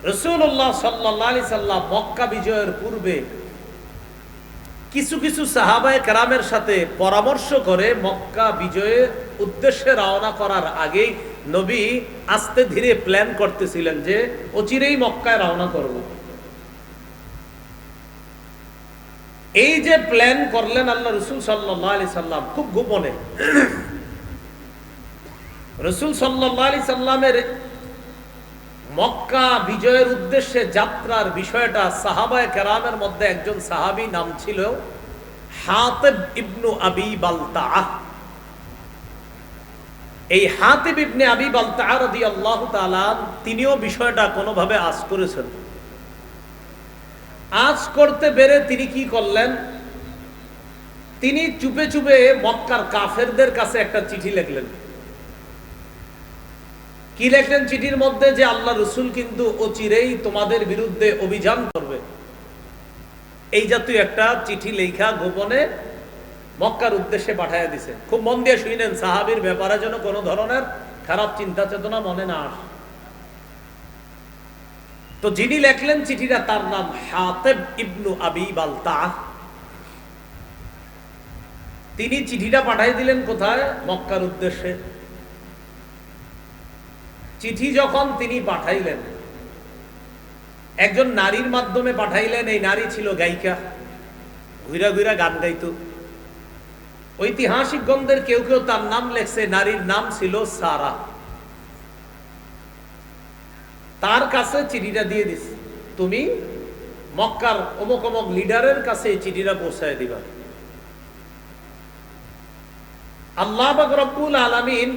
রাসূলুল্লাহ সাল্লাল্লাহু আলাইহি সাল্লাম মক্কা বিজয়ের পূর্বে কিছু কিছু সাহাবায়ে কেরামের সাথে পরামর্শ করে মক্কা বিজয়ের উদ্দেশ্যে রওনা করার আগেই নবী আস্তে ধীরে প্ল্যান করতেছিলেন যে অচিরেই মক্কায় রওনা করব। এই যে প্ল্যান করলেন আল্লাহ রাসূল সাল্লাল্লাহু আলাইহি সাল্লাম খুব গোপনে। রাসূল সাল্লাল্লাহু আলাইহি সাল্লামের মক্কা বিজয়ের উদ্দেশ্যে যাত্রার বিষয়টা সাহাবায়ে কেরামের মধ্যে একজন সাহাবী নাম ছিল হাতিব ইবনু আবি বালতাআহ। এই হাতিব ইবনে আবি বালতাআহ রাদিয়াল্লাহু তাআলা তিনিও বিষয়টা কোনোভাবে আঁচ করেছেন। আঁচ করতে পেরে তিনি কি করলেন, তিনি চুপে চুপে মক্কার কাফেরদের কাছে একটা চিঠি লিখলেন। কি লেখলেন চিঠির মধ্যে? যে আল্লাহ রসুল কিন্তু অচিরেই তোমাদের বিরুদ্ধে অভিযান করবে। এই জাতীয় একটা চিঠি লেখা গোপনে মক্কার উদ্দেশ্যে পাঠাইয়া দিছে। খুব মন দিয়ে শুনেন, সাহাবীর ব্যাপারে যেন কোনো ধরনের খারাপ চিন্তা চেতনা মনে না আসে। তো যিনি লেখলেন চিঠিটা তার নাম হাতিব ইবনু আবি বালতাআহ। তিনি চিঠিটা পাঠাই দিলেন কোথায়? মক্কার উদ্দেশ্যে। চিঠি যখন তিনি পাঠাইলেন, একজন নারীর মাধ্যমে পাঠাইলেন। এই নারী ছিল গায়িকা, ঘুরা ঘুরা গান গাইত। ঐতিহাসিকগণদের কেউ কেউ তার নাম লেখছে, নারীর নাম ছিল সারা। তার কাছে চিঠিটা দিয়ে দিস, তুমি মক্কার অমুক অমুক লিডারের কাছে এই চিঠিটা পৌঁছায় দিবা। আল্লাহ পাক রব্বুল আলামিন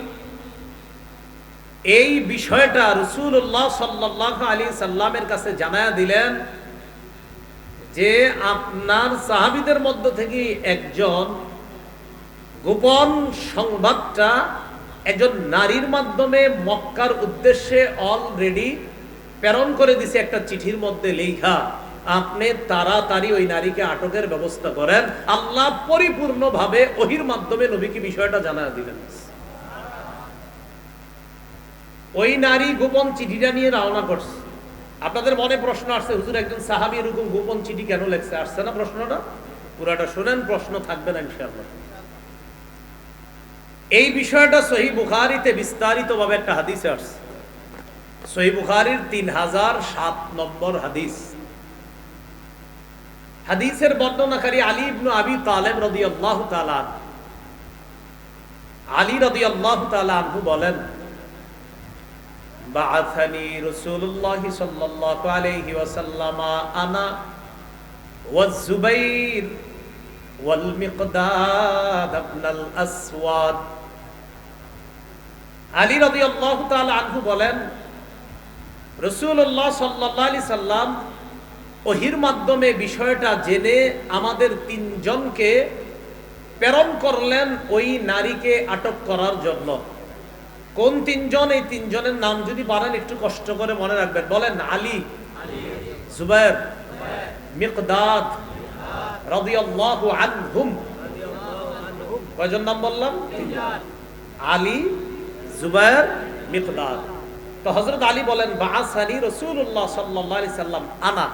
এই বিষয়টা রাসূলুল্লাহ সাল্লাল্লাহু আলাইহি সাল্লামের কাছে জানায়া দিলেন যে আপনার সাহাবীদের মধ্য থেকে একজন গোপন সংবাদটা একজন নারীর মাধ্যমে মক্কার উদ্দেশ্যে অলরেডি প্রেরণ করে দিছে একটা চিঠির মধ্যে লেখা। আপনি তাড়াতাড়ি ওই নারীকে আটকের ব্যবস্থা করেন। আল্লাহ পরিপূর্ণভাবে ওহীর মাধ্যমে নবীকে বিষয়টা জানায়া দিলেন। ওই নারী গোপন চিঠিটা নিয়ে রওনা করছে। আপনাদের মনে প্রশ্ন আসছে, হুজুর একজন সাহাবী এরকম গোপন চিঠি কেন লেখছে? আসছে না প্রশ্নটা? পুরাটা শুনেন, প্রশ্ন থাকবে না ইনশাআল্লাহ। এই বিষয়টা সহিহ বুখারীতে বিস্তারিতভাবে একটা হাদিসে আসছে। সহিহ বুখারীর 3007 নম্বর হাদিস। হাদিসের বর্ণনাকারী আলী ইবনে আবি তালেব রাদিয়াল্লাহু তাআলা। আলী রাদিয়াল্লাহু তাআলা আনহু বলেন, বাআসানি রাসূলুল্লাহ সাল্লাল্লাহু আলাইহি ওয়াসাল্লাম আনা ওয়াজ জুবাইর ওয়াল মিকদাদ ইবনুল আসওয়াদ। আলী রাদিয়াল্লাহু তাআলা আনহু বলেন, রাসূলুল্লাহ সাল্লাল্লাহু আলাইহি সাল্লাম ওহীর মাধ্যমে বিষয়টা জেনে আমাদের তিনজনকে প্রেরণ করলেন ওই নারীকে আটক করার জন্য। কোন তিনজন? এই তিনজনের নাম যদি পারেন একটু কষ্ট করে মনে রাখবেন। বলেন, আলী, জুবাইর, মিকদাদ রাদিয়াল্লাহু আনহুম। কয়জন নাম বললাম? আলী, জুবাইর, মিকদাদ। তো হযরত আলী বলেন, বাআসানি রাসূলুল্লাহ সাল্লাল্লাহু আলাইহি সাল্লাম আনা,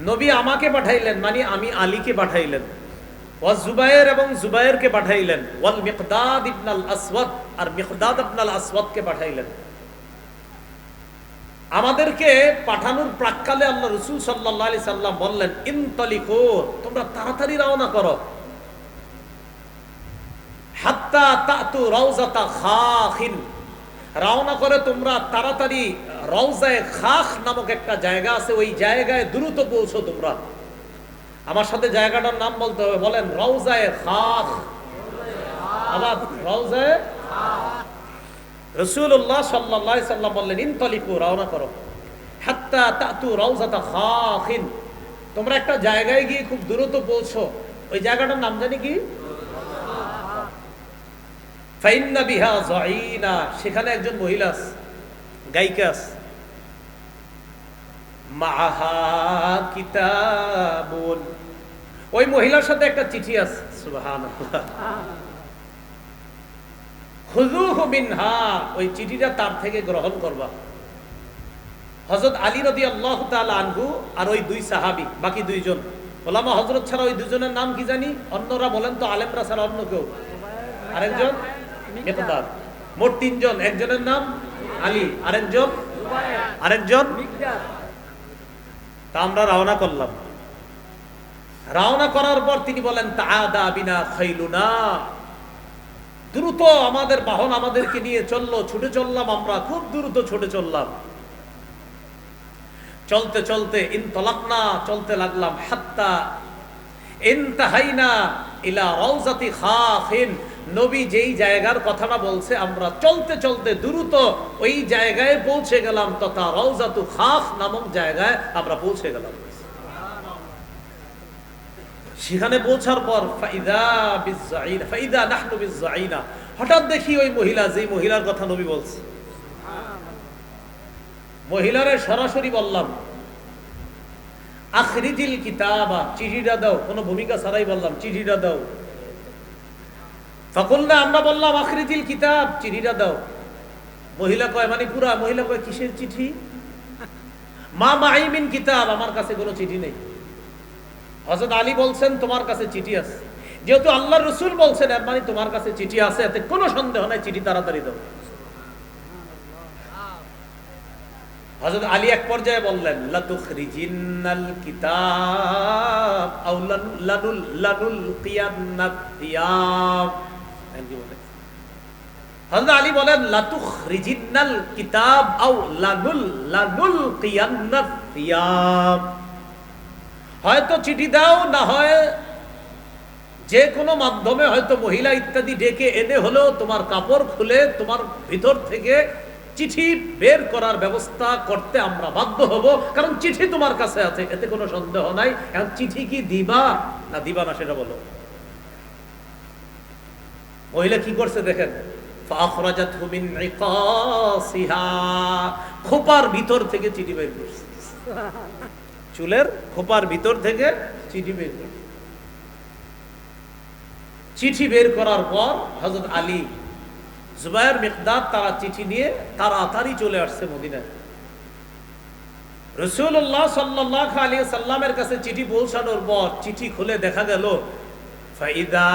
নবী আমাকে পাঠাইলেন, মানে আমি আলীকে পাঠাইলেন। ওয়া জুবাইর, এবং জুবাইরকে পাঠাইলেন। ওয়াল মিকদাদ ইবনুল আসওয়াদ, আর মিকদাদ ইবনুল আসওয়াদকে পাঠাইলেন। আমাদেরকে পাঠানোর প্রাক্কালে আল্লাহ রাসূল সাল্লাল্লাহু আলাইহি সাল্লাম বললেন, ইনতালিকু, তোমরা তাড়াতাড়ি রওনা করো। হাত্তা তাতু রাউজাতা খাখিন, রওনা করে তোমরা তাড়াতাড়ি রওজায়ে খাখ নামক একটা জায়গা আছে, ওই জায়গায় দ্রুত পৌঁছো তোমরা। আমার সাথে জায়গাটার নাম বলতে হবে। বলেন, রওজায়ে খাখ। আবার রওজায়ে খাখ। রাসূলুল্লাহ সাল্লাল্লাহু আলাইহি সাল্লাম বললেন, ইনতালিকু, রওনা করো। হাত্তা তাতু রাউজাতা খাখিন, তোমরা একটা জায়গায় গিয়ে খুব দ্রুত পৌঁছো। ওই জায়গাটার নাম জানি কি? ফাইন্না বিহা যাইনা, সেখানে একজন মহিলা আছে, গায়িকা আছে। মাআহা কিতাবুন, ওই মহিলার সাথে একটা চিঠি আছে। সুবহানাল্লাহ। খুযুহু মিনহা, ওই চিঠিটা তার থেকে গ্রহণ করবা। হযরত আলী রাদিয়াল্লাহু তাআলা আনহু আর ওই দুই সাহাবী, বাকি দুইজন ওলামা হযরত ছাড়া ওই দুজনের নাম কি জানি? অন্যরা বলেন তো, আলেমরা ছাড়া অন্য কেউ? আরেকজন মিকদাদ। মোট তিনজন। একজনের নাম আলী, আরেকজন তা আমরা রওনা করলাম। রওনা করার পর তিনি বলেন, তাআদা বিনা খাইলুনা, দ্রুত আমাদের বাহন আমাদেরকে নিয়ে চললো, ছুটে চললাম, আমরা খুব দ্রুত ছুটে চললাম। চলতে চলতে ইনতলাকনা, চলতে লাগলাম, হাত্তা ইনতাহাইনা ইলা রাউজাতি খাখিন, নবী যেই জায়গার কথাটা বলছে আমরা চলতে চলতে দ্রুত ওই জায়গায় পৌঁছে গেলাম, তথা রাউজাতু খাখ নামক জায়গায় আমরা পৌঁছে গেলাম। সেখানে পৌঁছার পর ফাইদা নাহনু বিজ্জাইনা, হঠাৎ দেখি ওই মহিলা, যেই মহিলার কথা নবী বলছে, মহিলারে সরাসরি বললাম, আখরিজিল কিতাবা, চিঠিটা দাও। কোনো ভূমিকা ছাড়াই বললাম, চিঠিটা দাও। ফাকুলনা, আমরা বললাম, আখরিজিল কিতাব, চিঠিটা দাও। মহিলা কয়, মানে পুরা মহিলা কয়, কিসের চিঠি? মা মাই মিন কিতাব, আমার কাছে কোনো চিঠি নেই। হযরত আলী বলছেন, তোমার কাছে চিঠি আছে। যেহেতু আল্লাহর রাসূল বলছেন, এর মানে তোমার কাছে চিঠি আছে, এতে কোনো সন্দেহ নাই, চিঠি তাড়াতাড়ি দাও। হযরত আলী এক পর্যায়ে বললেন, লাতুখরিজিনাল কিতাব আও লানুলকিয়ান্নাত থিয়াব। হযরত আলী বলেন, লাতুখরিজিনাল কিতাব আও লানুলকিয়ান্নাত থিয়াব, হয়তো চিঠি দাও, না হয় যে কোনো মাধ্যমে, হয়তো মহিলা ইত্যাদি ডেকে এনে হলেও তোমার কাপড় খুলে তোমার ভিতর থেকে চিঠি বের করার ব্যবস্থা করতে আমরা বাধ্য হব, কারণ চিঠি তোমার কাছে আছে, এতে কোনো সন্দেহ নাই। এখন চিঠি কি দিবা না দিবা না সেটা বলো। মহিলা কি করছে দেখেন, ফাখরাজাতহু মিন ইকাসিহা, খোপার ভিতর থেকে চিঠি বের করছে, চুলের খোপার ভিতর থেকে চিঠি বের করছে। চিঠি বের করার পর হযরত আলী, জুবায়ের, মিকদাদ তারা চিঠি নিয়ে তাড়াতাড়ি চলে আসছে মদিনায়। রাসূলুল্লাহ সাল্লাল্লাহু আলাইহি সাল্লামের কাছে চিঠি পৌঁছানোর পর চিঠি খুলে দেখা গেল, ফাইদা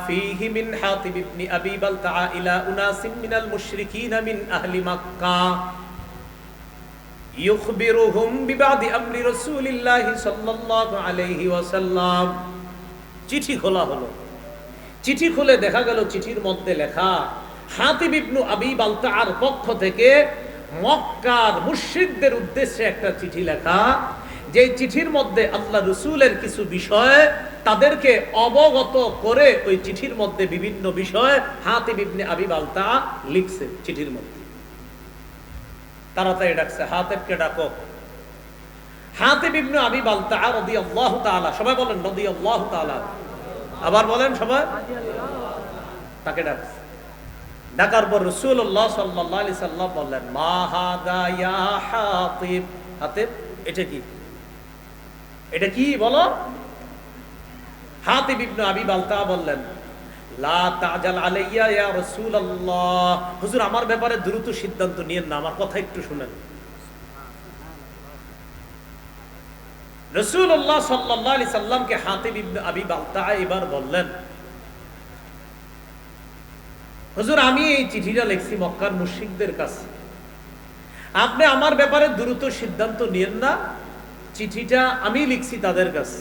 ফীহি মিন হাতিব ইবনে আবি বালতা ইলা উনাসিম মিনাল মুশরিকিন মিন আহলি মক্কাহ ইউখবিরুহুম বিবাদি আমরি রাসূলিল্লাহি সাল্লাল্লাহু আলাইহি ওয়াসাল্লাম। চিঠি খোলা হলো। চিঠি খুলে দেখা গেল চিঠির মধ্যে লেখা, হাতিব ইবনে আবি বালতার পক্ষ থেকে মক্কার মুশরিকদের উদ্দেশ্যে একটা চিঠি লেখা, যে চিঠির মধ্যে আল্লাহ রাসূলের কিছু বিষয় তাদেরকে অবগত করে ওই চিঠির মধ্যে বিভিন্ন বিষয় হাতিব ইবনে আবি বালতা লিখছে চিঠির মধ্যে। তাড়াতাড়ি ডাকছে, হাতিবকে ডাকো। হাতিব ইবনে আবি বালতা রাদিয়াল্লাহু তাআলা, সবাই বলেন রাদিয়াল্লাহু তাআলা, আবার বলেন সবাই, তাকে ডাকছে। ডাকার পর রাসূলুল্লাহ সাল্লাল্লাহু আলাইহি সাল্লাম বললেন, মা হাদা ইয়া হাতিব। হাতিব, এটা কি? এটা কি বলো? হাতিব ইবনে আবি বালতা বললেন, লা তাজাল আলাইয়া ইয়া রাসূলুল্লাহ, হুজুর আমার ব্যাপারে দ্রুত সিদ্ধান্ত নিয়েন না, আমার কথা একটু শুনেন। রাসূলুল্লাহ সাল্লাল্লাহু আলাইহি সাল্লামকে হাতিব ইবনে আবি বালতা এবার বললেন, হুজুর আমি এই চিঠিটা লিখছি মক্কার মুশরিকদের কাছে, আপনি আমার ব্যাপারে দ্রুত সিদ্ধান্ত নিয়েন না, চিঠিটা আমি লিখছি তাদের কাছে।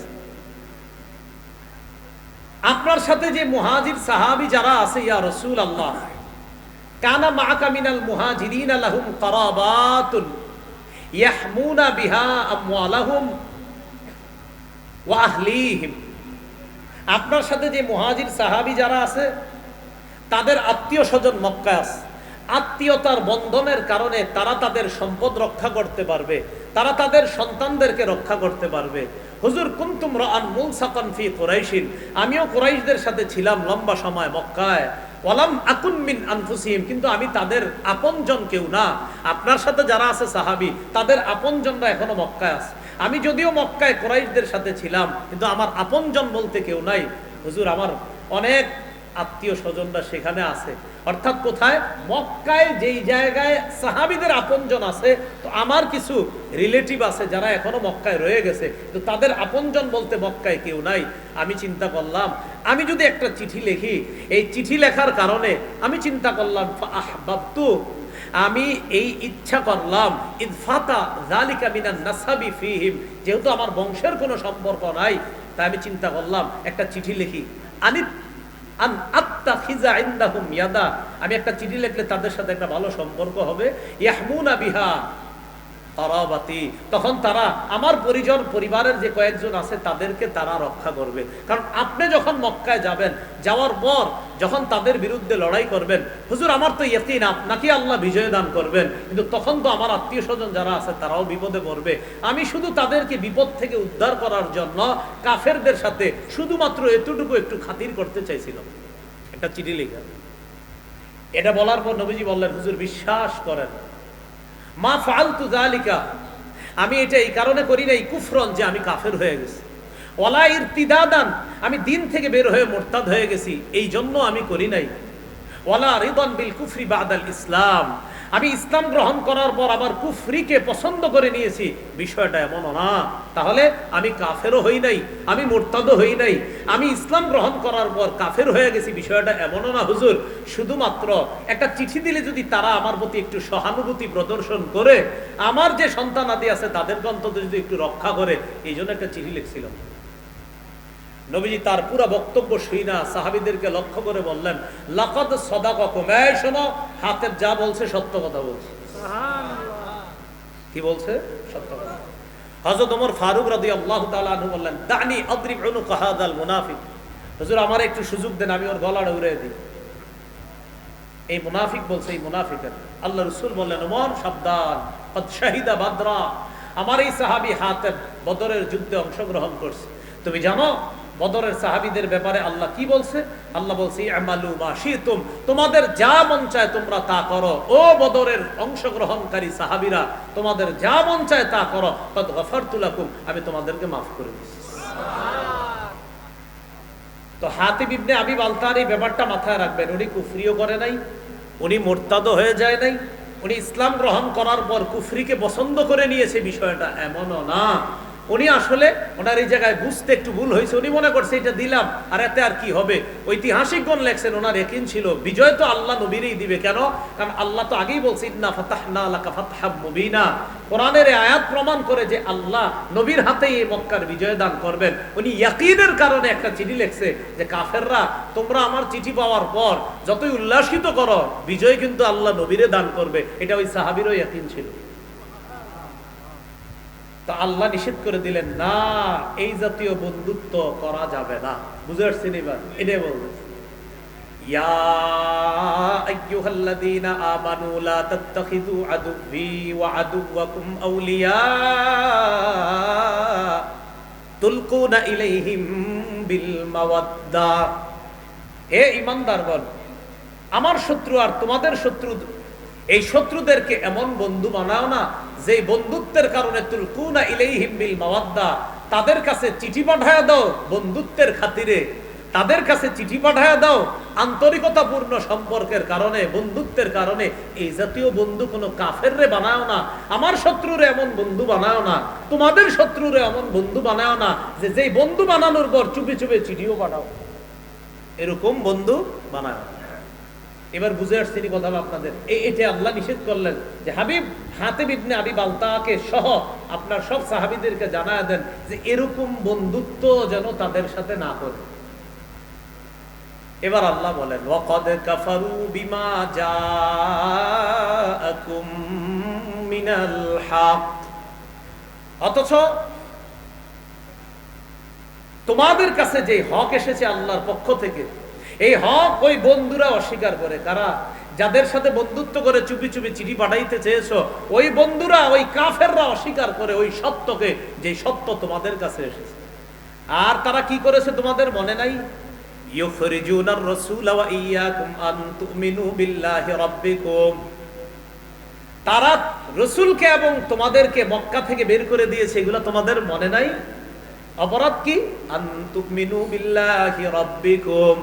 আপনার সাথে যে মুহাজির সাহাবী যারা আছে, ইয়া রাসূলুল্লাহ, কানা মাআকা মিনাল মুহাজিরিন লাহুম কারাবাতুন ইয়াহমুনা বিহা আমওয়ালাহুম ওয়া আহলিহিম, আপনার সাথে যে মুহাজির সাহাবী যারা আছে তাদের আত্মীয় স্বজন মক্কায় আছে, আত্মীয়তার বন্ধনের কারণে তারা তাদের সম্পদ রক্ষা করতে পারবে, তারা তাদের সন্তানদেরকে রক্ষা করতে পারবে। হুজুর কুনতুম রাআন মুলসাকান ফি কুরাইশিন, আমিও কুরাইশদের সাথে ছিলাম লম্বা সময় মক্কায়, ওয়ালাম আকুন মিন আনফুসিহিম, কিন্তু আমি তাদের আপনজন কেউ না। আপনার সাথে যারা আছে সাহাবী, তাদের আপনজনরা এখনো মক্কায় আছে। আমি যদিও মক্কায় কুরাইশদের সাথে ছিলাম, কিন্তু আমার আপনজন বলতে কেউ নাই। হুজুর আমার অনেক আত্মীয় স্বজনরা সেখানে আছে। অর্থাৎ কোথায়? মক্কায় যেই জায়গায় সাহাবীদের আপনজন আছে, তো আমার কিছু রিলেটিভ আছে যারা এখনো মক্কায় রয়ে গেছে, তো তাদের আপনজন বলতে মক্কায় কেউ নাই। আমি চিন্তা করলাম, আমি যদি একটা চিঠি লিখি, এই চিঠি লেখার কারণে আমি চিন্তা করলাম ফাআহবাবতু, আমি এই ইচ্ছা করলাম ইদফাতা যালিকা মিনান নাসাবি ফীহিম, যেহেতু আমার বংশের কোনো সম্পর্ক নাই, তাই আমি চিন্তা করলাম একটা চিঠি লিখি। আমি একটা চিঠি লিখলে তাদের সাথে একটা ভালো সম্পর্ক হবে। ইয়াহমুনা বিহা তারাবাতি, তখন তারা আমার পরিজন পরিবারের যে কয়েকজন আছে তাদেরকে তারা রক্ষা করবে। কারণ আপনি যখন মক্কায় যাবেন, যাওয়ার পর যখন তাদের বিরুদ্ধে লড়াই করবেন, হুজুর আমার তো ইয়াকিন আপনাকে আল্লাহ বিজয় দান করবেন, কিন্তু তখন তো আমার আত্মীয় স্বজন যারা আছে তারাও বিপদে পড়বে। আমি শুধু তাদেরকে বিপদ থেকে উদ্ধার করার জন্য কাফেরদের সাথে শুধুমাত্র এতটুকু একটু খাতির করতে চাইছিলাম, একটা চিঠি লেখা। এটা বলার পর নবীজি বললেন, হুজুর বিশ্বাস করেন, মা ফালতু যালিকা, আমি এটা এই কারণে করি নাই কুফরন, যে আমি কাফের হয়ে গেছি, ওয়ালা ইরতিদাদান, আমি দিন থেকে বের হয়ে মুরতাদ হয়ে গেছি, এই জন্য আমি করি নাই, ওয়ালা রিদান বিল কুফরি বাদাল ইসলাম, আমি ইসলাম গ্রহণ করার পর আবার কুফরিকে পছন্দ করে নিয়েছি, বিষয়টা এমনও না। তাহলে আমি কাফেরও হই নাই, আমি মুরতাদও হই নাই, আমি ইসলাম গ্রহণ করার পর কাফের হয়ে গেছি, বিষয়টা এমনও না হুজুর। শুধুমাত্র একটা চিঠি দিলে যদি তারা আমার প্রতি একটু সহানুভূতি প্রদর্শন করে, আমার যে সন্তান আদি আছে তাদেরকে অন্তত যদি একটু রক্ষা করে, এই জন্য একটা চিঠি লিখছিলাম। নবীজি তার পুরো বক্তব্য শুইনা সাহাবীদেরকে লক্ষ্য করে বললেন, লাকাদ সাদাকাকুম, এই শোনো, হাতেব যা বলছে সত্য কথা বলছে। সুবহানাল্লাহ, কি বলছে? সত্য কথা। হযরত ওমর ফারুক রাদিয়াল্লাহু তাআলা আনহু বললেন, দানি আদরিব উনুকা হাযাল মুনাফিক, হুজুর আমার একটু সুযোগ দেন, আমি ওর গলাটা উড়িয়ে দিই। এই মুনাফিক বলছে, এই মুনাফিকের। আল্লাহ রাসূল বললেন, ওমর সাবধান, কদ শাহিদা বাদরা, আমার এই সাহাবী হাতেব বদরের যুদ্ধে অংশগ্রহণ করছে। তুমি জানো বদরের সাহাবীদের ব্যাপারে আল্লাহ কি বলছে? আল্লাহ বলছে, আমালু মা শিতুম, তোমাদের যা মন চায় তোমরা তা করো। ও বদরের অংশগ্রহণকারী সাহাবীরা, তোমাদের যা মন চায় তা করো, কদ গফারতু লাকুম, আমি তোমাদেরকে মাফ করে দিয়েছি। তো হাতিব ইবনে আবি বালতার এই ব্যাপারটা মাথায় রাখবেন, উনি কুফরিও করে নাই, উনি মুরতাদও হয়ে যায় নাই, উনি ইসলাম গ্রহণ করার পর কুফরিকে পছন্দ করে নিয়েছে, বিষয়টা এমনও না। উনি আসলে ওনার এই জায়গায় বুঝতে একটু ভুল হয়েছে, উনি মনে করছে এটা দিলাম আর এতে আর কি হবে। ঐতিহাসিকগণ লেখছেন ওনার ইয়াকিন ছিল বিজয় তো আল্লাহ নবীরই দিবে। কেন? কারণ আল্লাহ তো আগেই বলছে, ইন্না ফাতাহনা লাকা ফাতহাম মুবিনা, কোরআনের আয়াত প্রমাণ করে যে আল্লাহ নবীর হাতেই এই মক্কার বিজয় দান করবেন। উনি ইয়াকিনের কারণে একটা চিঠি লিখছে যে কাফেররা, তোমরা আমার চিঠি পাওয়ার পর যতই উল্লাসিত করো, বিজয় কিন্তু আল্লাহ নবীরে দান করবে। এটা ওই সাহাবীরও ইয়াকিন ছিল। তা আল্লাহ নিষেধ করে দিলেন, না, এই জাতীয় বন্ধুত্ব করা যাবে না। বুঝে আসছেন এবার? এটাই বলতেছে, ইয়া আইয়ুহাল্লাযীনা আমানু লা তাত্তাখিযু আদুওয়ি ওয়া আদুওয়াকুম আউলিয়া তুলকুনা ইলাইহিম বিল মাওয়াদ্দা, হে ঈমানদারগণ, আমার শত্রু আর তোমাদের শত্রু, এই শত্রুদেরকে এমন বন্ধু বানাও না যে বন্ধুত্বের কারণে তুলকুনা ইলাইহিম বিল মাওয়াদ্দা, তাদের কাছে চিঠি পাঠায়া দাও বন্ধুত্বের খাতিরে, তাদের কাছে চিঠি পাঠায়া দাও আন্তরিকতাপূর্ণ সম্পর্কের কারণে, বন্ধুত্বের কারণে। এই জাতীয় বন্ধু কোনো কাফেররে বানাও না, আমার শত্রুরে এমন বন্ধু বানাও না, তোমাদের শত্রুরে এমন বন্ধু বানাও না যে যেই বন্ধু বানানোর পর চুপে চুপে চিঠিও পাঠাও, এরকম বন্ধু বানাও। এবার বুঝে আসছে কথা আপনাদের? এটা আল্লাহ নিষেধ করলেন যে হাবিব হাতিব ইবনে আবি বালতাকে সহ আপনার সব সাহাবীদেরকে জানায় দেন যে এরকম বন্ধুত্ব যেন তাদের সাথে না করে। এবার আল্লাহ বলেন, ওয়াকাদ কাফারু বিমা জাআকুম মিনাল হক, অথচ তোমাদের কাছে যে হক এসেছে আল্লাহর পক্ষ থেকে, এই হক ওই বন্ধুরা অস্বীকার করে। কারা? যাদের সাথে বন্ধুত্ব করে চুপি চুপি চিঠি পাঠাইতে চেয়েছো, ওই বন্ধুরা, ওই কাফেররা অস্বীকার করে ওই সত্যকে, যে সত্য তোমাদের কাছে এসেছে। আর তারা কি করেছে তোমাদের মনে নাই? ইউখরিজুনার রাসূলা ওয়া ইয়াকুম আন তুমিনু বিল্লাহি রাব্বিকুম, তারা রাসূলকে এবং তোমাদেরকে মক্কা থেকে বের করে দিয়েছে, এগুলো তোমাদের মনে নাই? অপরাধ কি? আন তুমিনু বিল্লাহি রাব্বিকুম,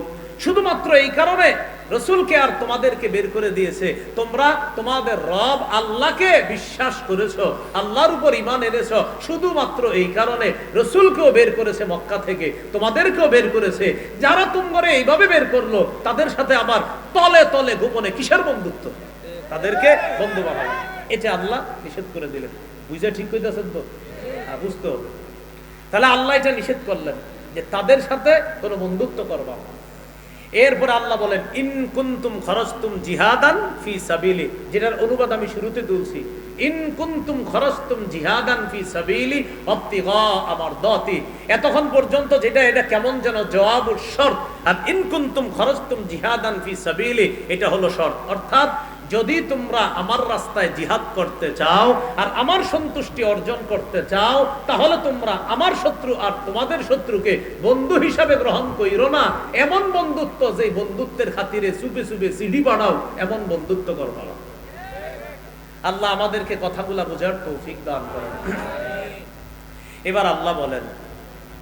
শুধুমাত্র এই কারণে রসুলকে আর তোমাদেরকে বের করে দিয়েছে, তোমরা তোমাদের রব আল্লাহকে বিশ্বাস করেছো, আল্লাহর উপর ঈমান এনেছো, শুধুমাত্র এই কারণে রসুলকেও বের করেছে মক্কা থেকে, তোমাদেরকেও বের করেছে। যারা তোমরা এইভাবে বের করলো তাদের সাথে আবার তলে তলে গোপনে কিসের বন্ধুত্ব, তাদেরকে বন্ধু বানালো, এটা আল্লাহ নিষেধ করে দিলেন। বুঝে ঠিক কইতেছেন তো? বুঝতে হবে। তাহলে আল্লাহ এটা নিষেধ করলেন যে তাদের সাথে কোনো বন্ধুত্ব করবা না। এরপর আল্লাহ বলেন ইন কুনতুম খরজতুম জিহাদান ফি সাবিলি, যেটার অনুবাদ আমি শুরুতে তুলছি, ইন কুনতুম খরজতুম জিহাদান ফি সাবিলি ইবতিগা মারদাতি। এতক্ষণ পর্যন্ত যেটা এটা কেমন যেন জবাবুল শর্ত, আর ইন কুনতুম খরজতুম জিহাদান ফি সাবিলি এটা হলো শর্ত। অর্থাৎ যদি তোমরা আমার রাস্তায় জিহাদ করতে চাও আর আমার সন্তুষ্টি অর্জন করতে চাও, তাহলে তোমরা আমার শত্রু আর তোমাদের শত্রুকে বন্ধু হিসাবে গ্রহণ কইরো না। এমন বন্ধুত্ব যে বন্ধুত্বের খাতিরে চুপে চুপে সিডি বানাও, এমন বন্ধুত্ব করবা না। আল্লাহ আমাদেরকে কথাগুলা বোঝার তৌফিক দান করেন। এবার আল্লাহ বলেন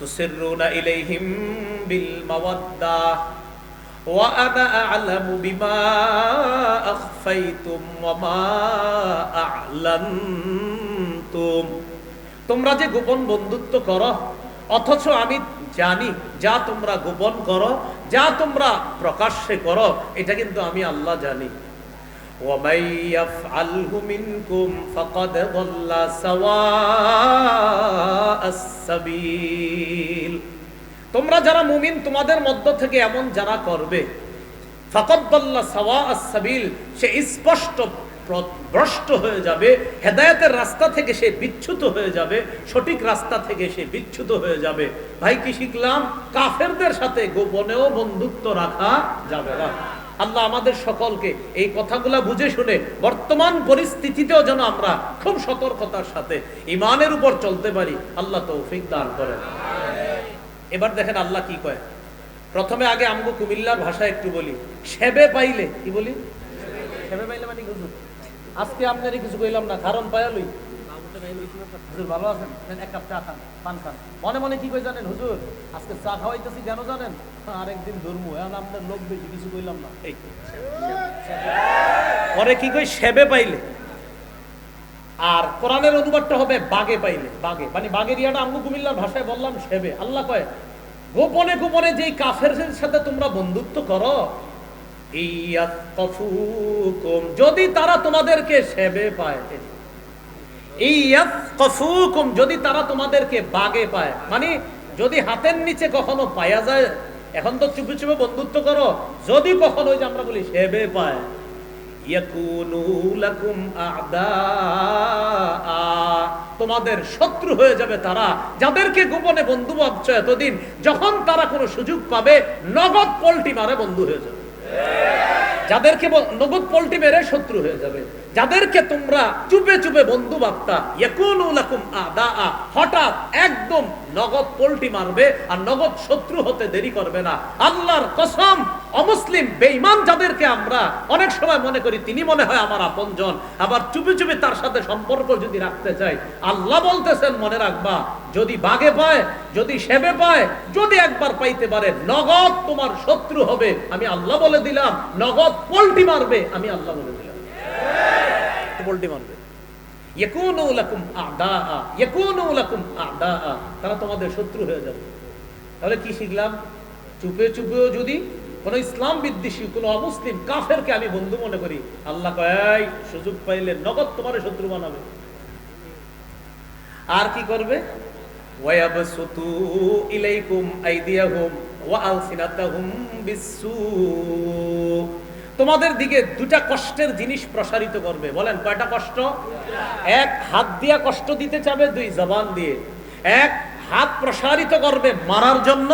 তুসিররুনা ইলাইহিম বিল মাওয়াদ্দাহ ওয়া আনা আ'লামু বিমা আখফাইতুম ওয়া মা আ'লানতুম। তোমরা যে গোপন বন্ধুত্ব করো, অথচ আমি জানি যা তোমরা গোপন করো, যা তোমরা প্রকাশ্যে করো, এটা কিন্তু আমি আল্লাহ জানি। ওয়া মান ইয়াফআলহু মিনকুম ফাকাদ যাল্লা সাওয়াআস সাবিল। তোমরা যারা মুমিন তোমাদের মধ্য থেকে এমন যারা করবে, ফাকাদ যাল্লা সাওয়াআস সাবিল, সে স্পষ্ট ভ্রষ্ট হয়ে যাবে, হেদায়েতের রাস্তা থেকে সে বিচ্যুত হয়ে যাবে, সঠিক রাস্তা থেকে সে বিচ্যুত হয়ে যাবে। ভাই কি শিখলাম? কাফেরদের সাথে গোপনেও বন্ধুত্ব রাখা যাবে না। আল্লাহ আমাদের সকলকে এই কথাগুলা বুঝে শুনে বর্তমান পরিস্থিতিতেও যেন আমরা খুব সতর্কতার সাথে ঈমানের উপর চলতে পারি, আল্লাহ তৌফিক দান করেন। এবার দেখেন আল্লাহ কি কয়। প্রথমে আগে আমগো কুমিল্লার ভাষা একটু বলি, সেবে পাইলে কি বলি? সেবে পাইলে মানে হুজুর আজকে আপনারই কিছু কইলাম না, কারণ পায়ালই হুজুর ভালো আছেন, এক কাপ চা খান, পান খান। মনে মনে কি কই জানেন? হুজুর আজকে চা খাওয়াইতেছি কেন জানেন? আরেকদিন ধর্ম, এখন আপনার লোক বেশি, কিছু কইলাম না। এই পরে কি কই? সেবে পাইলে। আর কোরআনের অনুবাদটা হবে বাগে পাইলে। বাগে মানে বাগের ইয়াটা আমগো কুমিল্লার ভাষায় বললাম সেবে। আল্লাহ কয় গোপনে গোপনে যেই কাফেরদের সাথে তোমরা বন্ধুত্ব করো, ইয়াতকাফুকুম, যদি তারা তোমাদেরকে সেবে পায়, ইয়াতকাফুকুম, যদি তারা তোমাদেরকে বাগে পায়, মানে যদি হাতের নিচে কখনো পায়া যায়, এখন তো চুপে চুপে বন্ধুত্ব করো, যদি কখনো ওই যে আমরা বলি সেবে পায়, ইয়াকুনু লাকুম আ'দা, তোমাদের শত্রু হয়ে যাবে তারা, যাদেরকে গোপনে বন্ধু ভাবছো এতদিন, যখন তারা কোনো সুযোগ পাবে নগদ পল্টি মারে বন্ধু হয়ে যাবে। যাদেরকে নগদ পল্টি মেরে শত্রু হয়ে যাবে, যাদেরকে তোমরা চুপে চুপে বন্ধু ভাবতা, ইয়াকুনু লাকুম আ'দা, হঠাৎ একদম নগদ পল্টি মারবে আর নগদ শত্রু হতে দেরি করবে না। আল্লাহর কসম, অমুসলিম বেঈমান যাদেরকে আমরা অনেক সময় মনে করি তিনি মনে হয় আমার আপনজন, আবার চুপে চুপে তার সাথে সম্পর্ক যদি রাখতে চাই, আল্লাহ বলতেছেন মনে রাখবা, যদি বাগে পায়, যদি সেবে পায়, যদি একবার পাইতে পারে, নগদ তোমার শত্রু হবে, আমি আল্লাহ বলে দিলাম। নগদ পল্টি মারবে, আমি আল্লাহ বলে দিলাম, পল্টি মারবে। ইয়াকুনু লাকুম আ'দা, ইয়াকুনু লাকুম আ'দা, তারা তোমাদের শত্রু হয়ে যাবে। তাহলে কি শিখলাম? চুপে চুপেও যদি কোন ইসলাম বিদ্বেষী কোন অমুসলিম কাফেরকে আমি বন্ধু মনে করি, আল্লাহ কয় সুযোগ পাইলে নগদ তোমার শত্রু বানাবে। আর কি করবে? ওয়ায়াবসুতু ইলাইকুম আইদিয়াহুম ওয়া আলসিনাতাহুম বিসসু, তোমাদের দিকে দুটা কষ্টের জিনিস প্রসারিত করবে। বলেন কয়টা কষ্ট? এক, হাত দিয়া কষ্ট দিতে চাবে, দুই, জবান দিয়ে। এক, হাত প্রসারিত করবে মারার জন্য,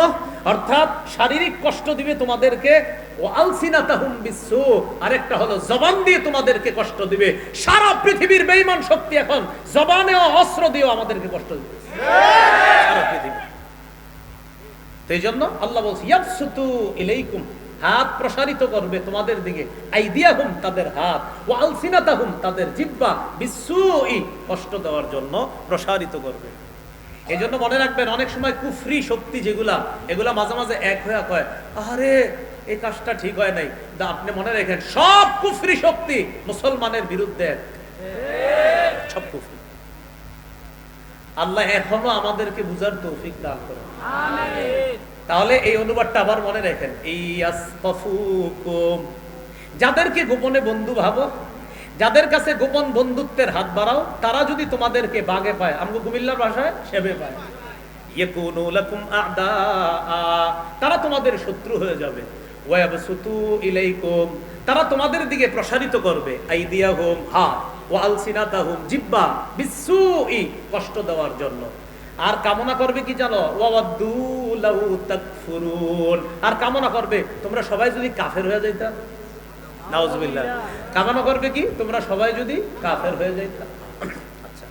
অর্থাৎ শারীরিক কষ্ট দিবে তোমাদেরকে, ও আলসিনাতাহুম বিসসু, আরেকটা হলো জবান দিয়ে তোমাদেরকে কষ্ট দিবে। সারা পৃথিবীর বেঈমান শক্তি এখন জবানে ও অস্ত্র দিয়েও আমাদেরকে কষ্ট দিবে, সারা পৃথিবী। তো এই জন্য আল্লাহ বলছে ইয়াবসুতু ইলাইকুম, হাত প্রসারিত করবে তোমাদের দিকে, আইদিয়াহুম, তাদের হাত, ওয়া আলসিনাতাহুম, তাদের জিহ্বা, বিসসুই, কষ্ট দেওয়ার জন্য প্রসারিত করবে। এই জন্য মনে রাখবেন, অনেক সময় কুফরি শক্তি যেগুলা, এগুলা মাঝে মাঝে এক হয়ে কয়, আরে এই কাজটা ঠিক হয় নাই। আপনি মনে রাখেন সব কুফরি শক্তি মুসলমানের বিরুদ্ধে, সব কুফরি। আল্লাহ এখনো আমাদেরকে বুঝার তৌফিক দান করেন। তাহলে এই অনুবাদটা আবার মনে রাখেন, যাদেরকে গোপনে বন্ধু ভাবো, যাদের কাছে গোপন বন্ধুত্বের হাত বাড়াও, তারা যদি তোমাদেরকে বাগে পায়, আমগো কুমিল্লার ভাষায় সেবে পায়, তারা তোমাদের শত্রু হয়ে যাবে। তারা তোমাদের দিকে প্রসারিত করবে আইদিয়াহুম, হাত, ওয়া আলসিনাতাহুম, জিহ্বা, বিসসুই, কষ্ট দেওয়ার জন্য। আর কামনা করবে কি জানো? ওয়াওয়াদ্দু লাউ তাকফুরুন, আর কামনা করবে তোমরা সবাই যদি কাফের হয়ে যাইতা। নাউজুবিল্লাহ। কামনা করবে কি? তোমরা সবাই যদি কাফের হয়ে যাইতা। আচ্ছা,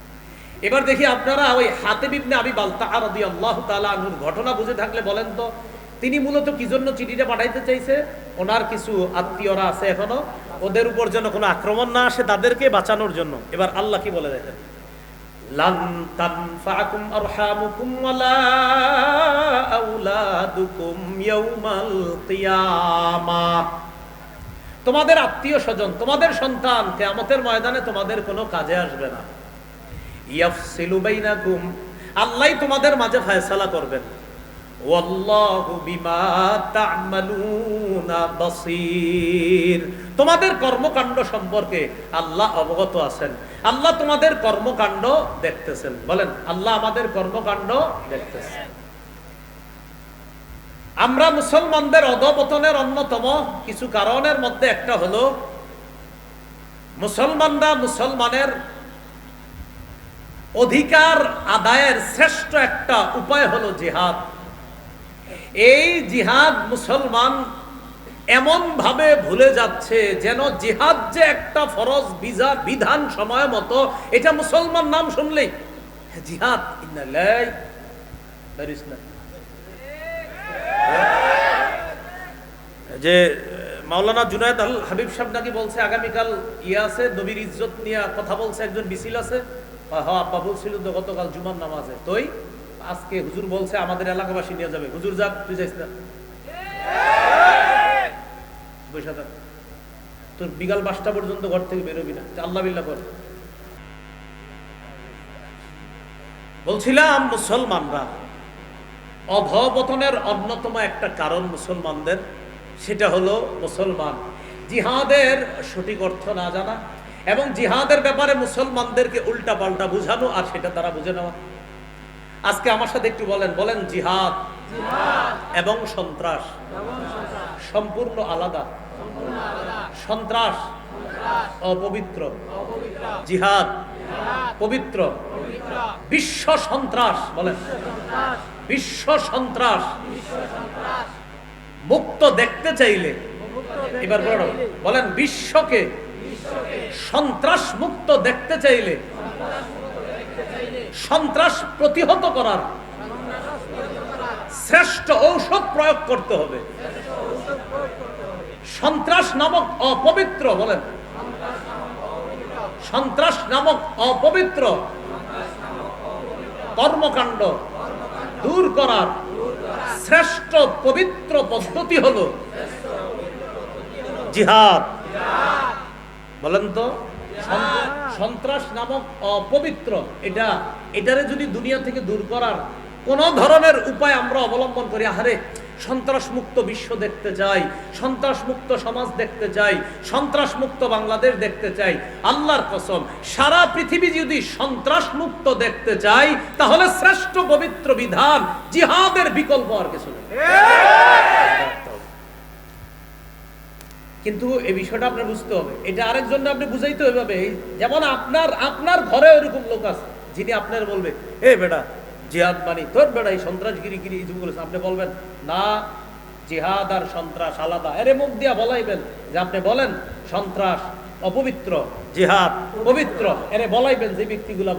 এবার দেখি আপনারা ওই হাতিব ইবনে আবি বালতাআ রাদিয়াল্লাহু তাআলা আনহুর ঘটনা বুঝে থাকলে বলেন তো, তিনি মূলত কি জন্য চিঠিটা পাঠাইতে চাইছে? ওনার কিছু আত্মীয়রা আছে এখনো, ওদের উপর যেন কোনো আক্রমণ না আসে, তাদেরকে বাঁচানোর জন্য। এবার আল্লাহ কি বলে দেখেন, লান তানফাকুম আরহামুকুম ওয়ালা আওলাদুকুম ইয়াউমাল কিয়ামাহ। তোমাদের আত্মীয় স্বজন, তোমাদের সন্তান কিয়ামতের ময়দানে তোমাদের কোনো কাজে আসবে না। ইয়াফসিলু বাইনাকুম, আল্লাহ তোমাদের মাঝে ফয়সালা করবেন। ওয়াল্লাহু বিমা তা'মালুনা বাসীর, তোমাদের কর্মকাণ্ড সম্পর্কে আল্লাহ অবগত আছেন। আল্লাহ তোমাদের কর্মকাণ্ড দেখতেছেন। বলেন, আল্লাহ আমাদের কর্মকাণ্ড দেখতেছেন। আমরা মুসলমানদের অধঃপতনের অন্যতম কিছু কারণের মধ্যে একটা হলো, মুসলমানরা মুসলমানের অধিকার আদায়ের শ্রেষ্ঠ একটা উপায় হলো জিহাদ। এই জিহাদ মুসলমান এমন ভাবে ভুলে যাচ্ছে যেন জিহাদ যে একটা ফরজ বিধান সময় মতো, এটা মুসলমান নাম শুনলেই জিহাদ। যে মাওলানা জুনায়েদ আল হাবিব সাহেব নাকি বলছে আগামীকাল আছে নবীর ইজ্জত নিয়ে কথা বলছে, একজন মিছিল আছে। হ্যাঁ আব্বা বলছিল তো গতকাল জুমার নামাজে, তোই আজকে হুজুর বলছে আমাদের এলাকাবাসী নিয়ে যাবে। হুজুর যাক, তুই যাইস না, বৈশা থাক, তোর বিকাল 5টা পর্যন্ত ঘর থেকে বেরোবি না, আল্লাহ বিল্লাহ কর। বলছিলাম মুসলমানরা অধঃপতনের অন্যতম একটা কারণ মুসলমানদের, সেটা হলো মুসলমান জিহাদের সঠিক অর্থ না জানা এবং জিহাদের ব্যাপারে মুসলমানদেরকে উল্টা পাল্টা বুঝানো আর সেটা তারা বুঝে নেওয়া। আজকে আমার সাথে একটু বলেন জিহাদ এবং সন্ত্রাস সম্পূর্ণ আলাদা। সন্ত্রাস অপবিত্র, জিহাদ পবিত্র। বিশ্ব সন্ত্রাস, বলেন বিশ্ব সন্ত্রাস মুক্ত দেখতে চাইলে, এবার বলেন বিশ্বকে সন্ত্রাস মুক্ত দেখতে চাইলে সন্ত্রাস প্রতিহত করার শ্রেষ্ঠ ঔষধ প্রয়োগ করতে হবে। সন্ত্রাস নামক অপবিত্র, বলেন সন্ত্রাস নামক অপবিত্র কর্মকাণ্ড দূর করার শ্রেষ্ঠ পবিত্র পদ্ধতি হলো জিহাদ। বলেন তো, সন্ত্রাস নামক অপবিত্র এটারে যদি দুনিয়া থেকে দূর করার কোন ধরনের উপায় আমরা অবলম্বন করি, আহারে সন্ত্রাস মুক্ত বিশ্ব দেখতে চাই, সন্ত্রাস মুক্ত সমাজ দেখতে চাই, সন্ত্রাস মুক্ত বাংলাদেশ দেখতে চাই, আল্লাহর কসম সারা পৃথিবী যদি সন্ত্রাস মুক্ত দেখতে চাই তাহলে শ্রেষ্ঠ পবিত্র বিধান জিহাদের বিকল্প আর কিছু নেই। কিন্তু এই বিষয়টা আপনার বুঝতে হবে, এটা আরেকজন আপনি বুঝাইতে হবে। যেমন আপনার ঘরে ওইরকম লোক আছে যিনি আপনার বলবে, এ বেটা জিহাদ মানি, তোর বেটা এই সন্ত্রাসগিরি আপনি বলবেন না, জিহাদ আর সন্ত্রাস আলাদা। এর মুখ দিয়া বলাইবেন যে আপনি বলেন সন্ত্রাস অপবিত্র, জিহাদ পবিত্র। এর বলাইবেন যে ব্যক্তিগুলা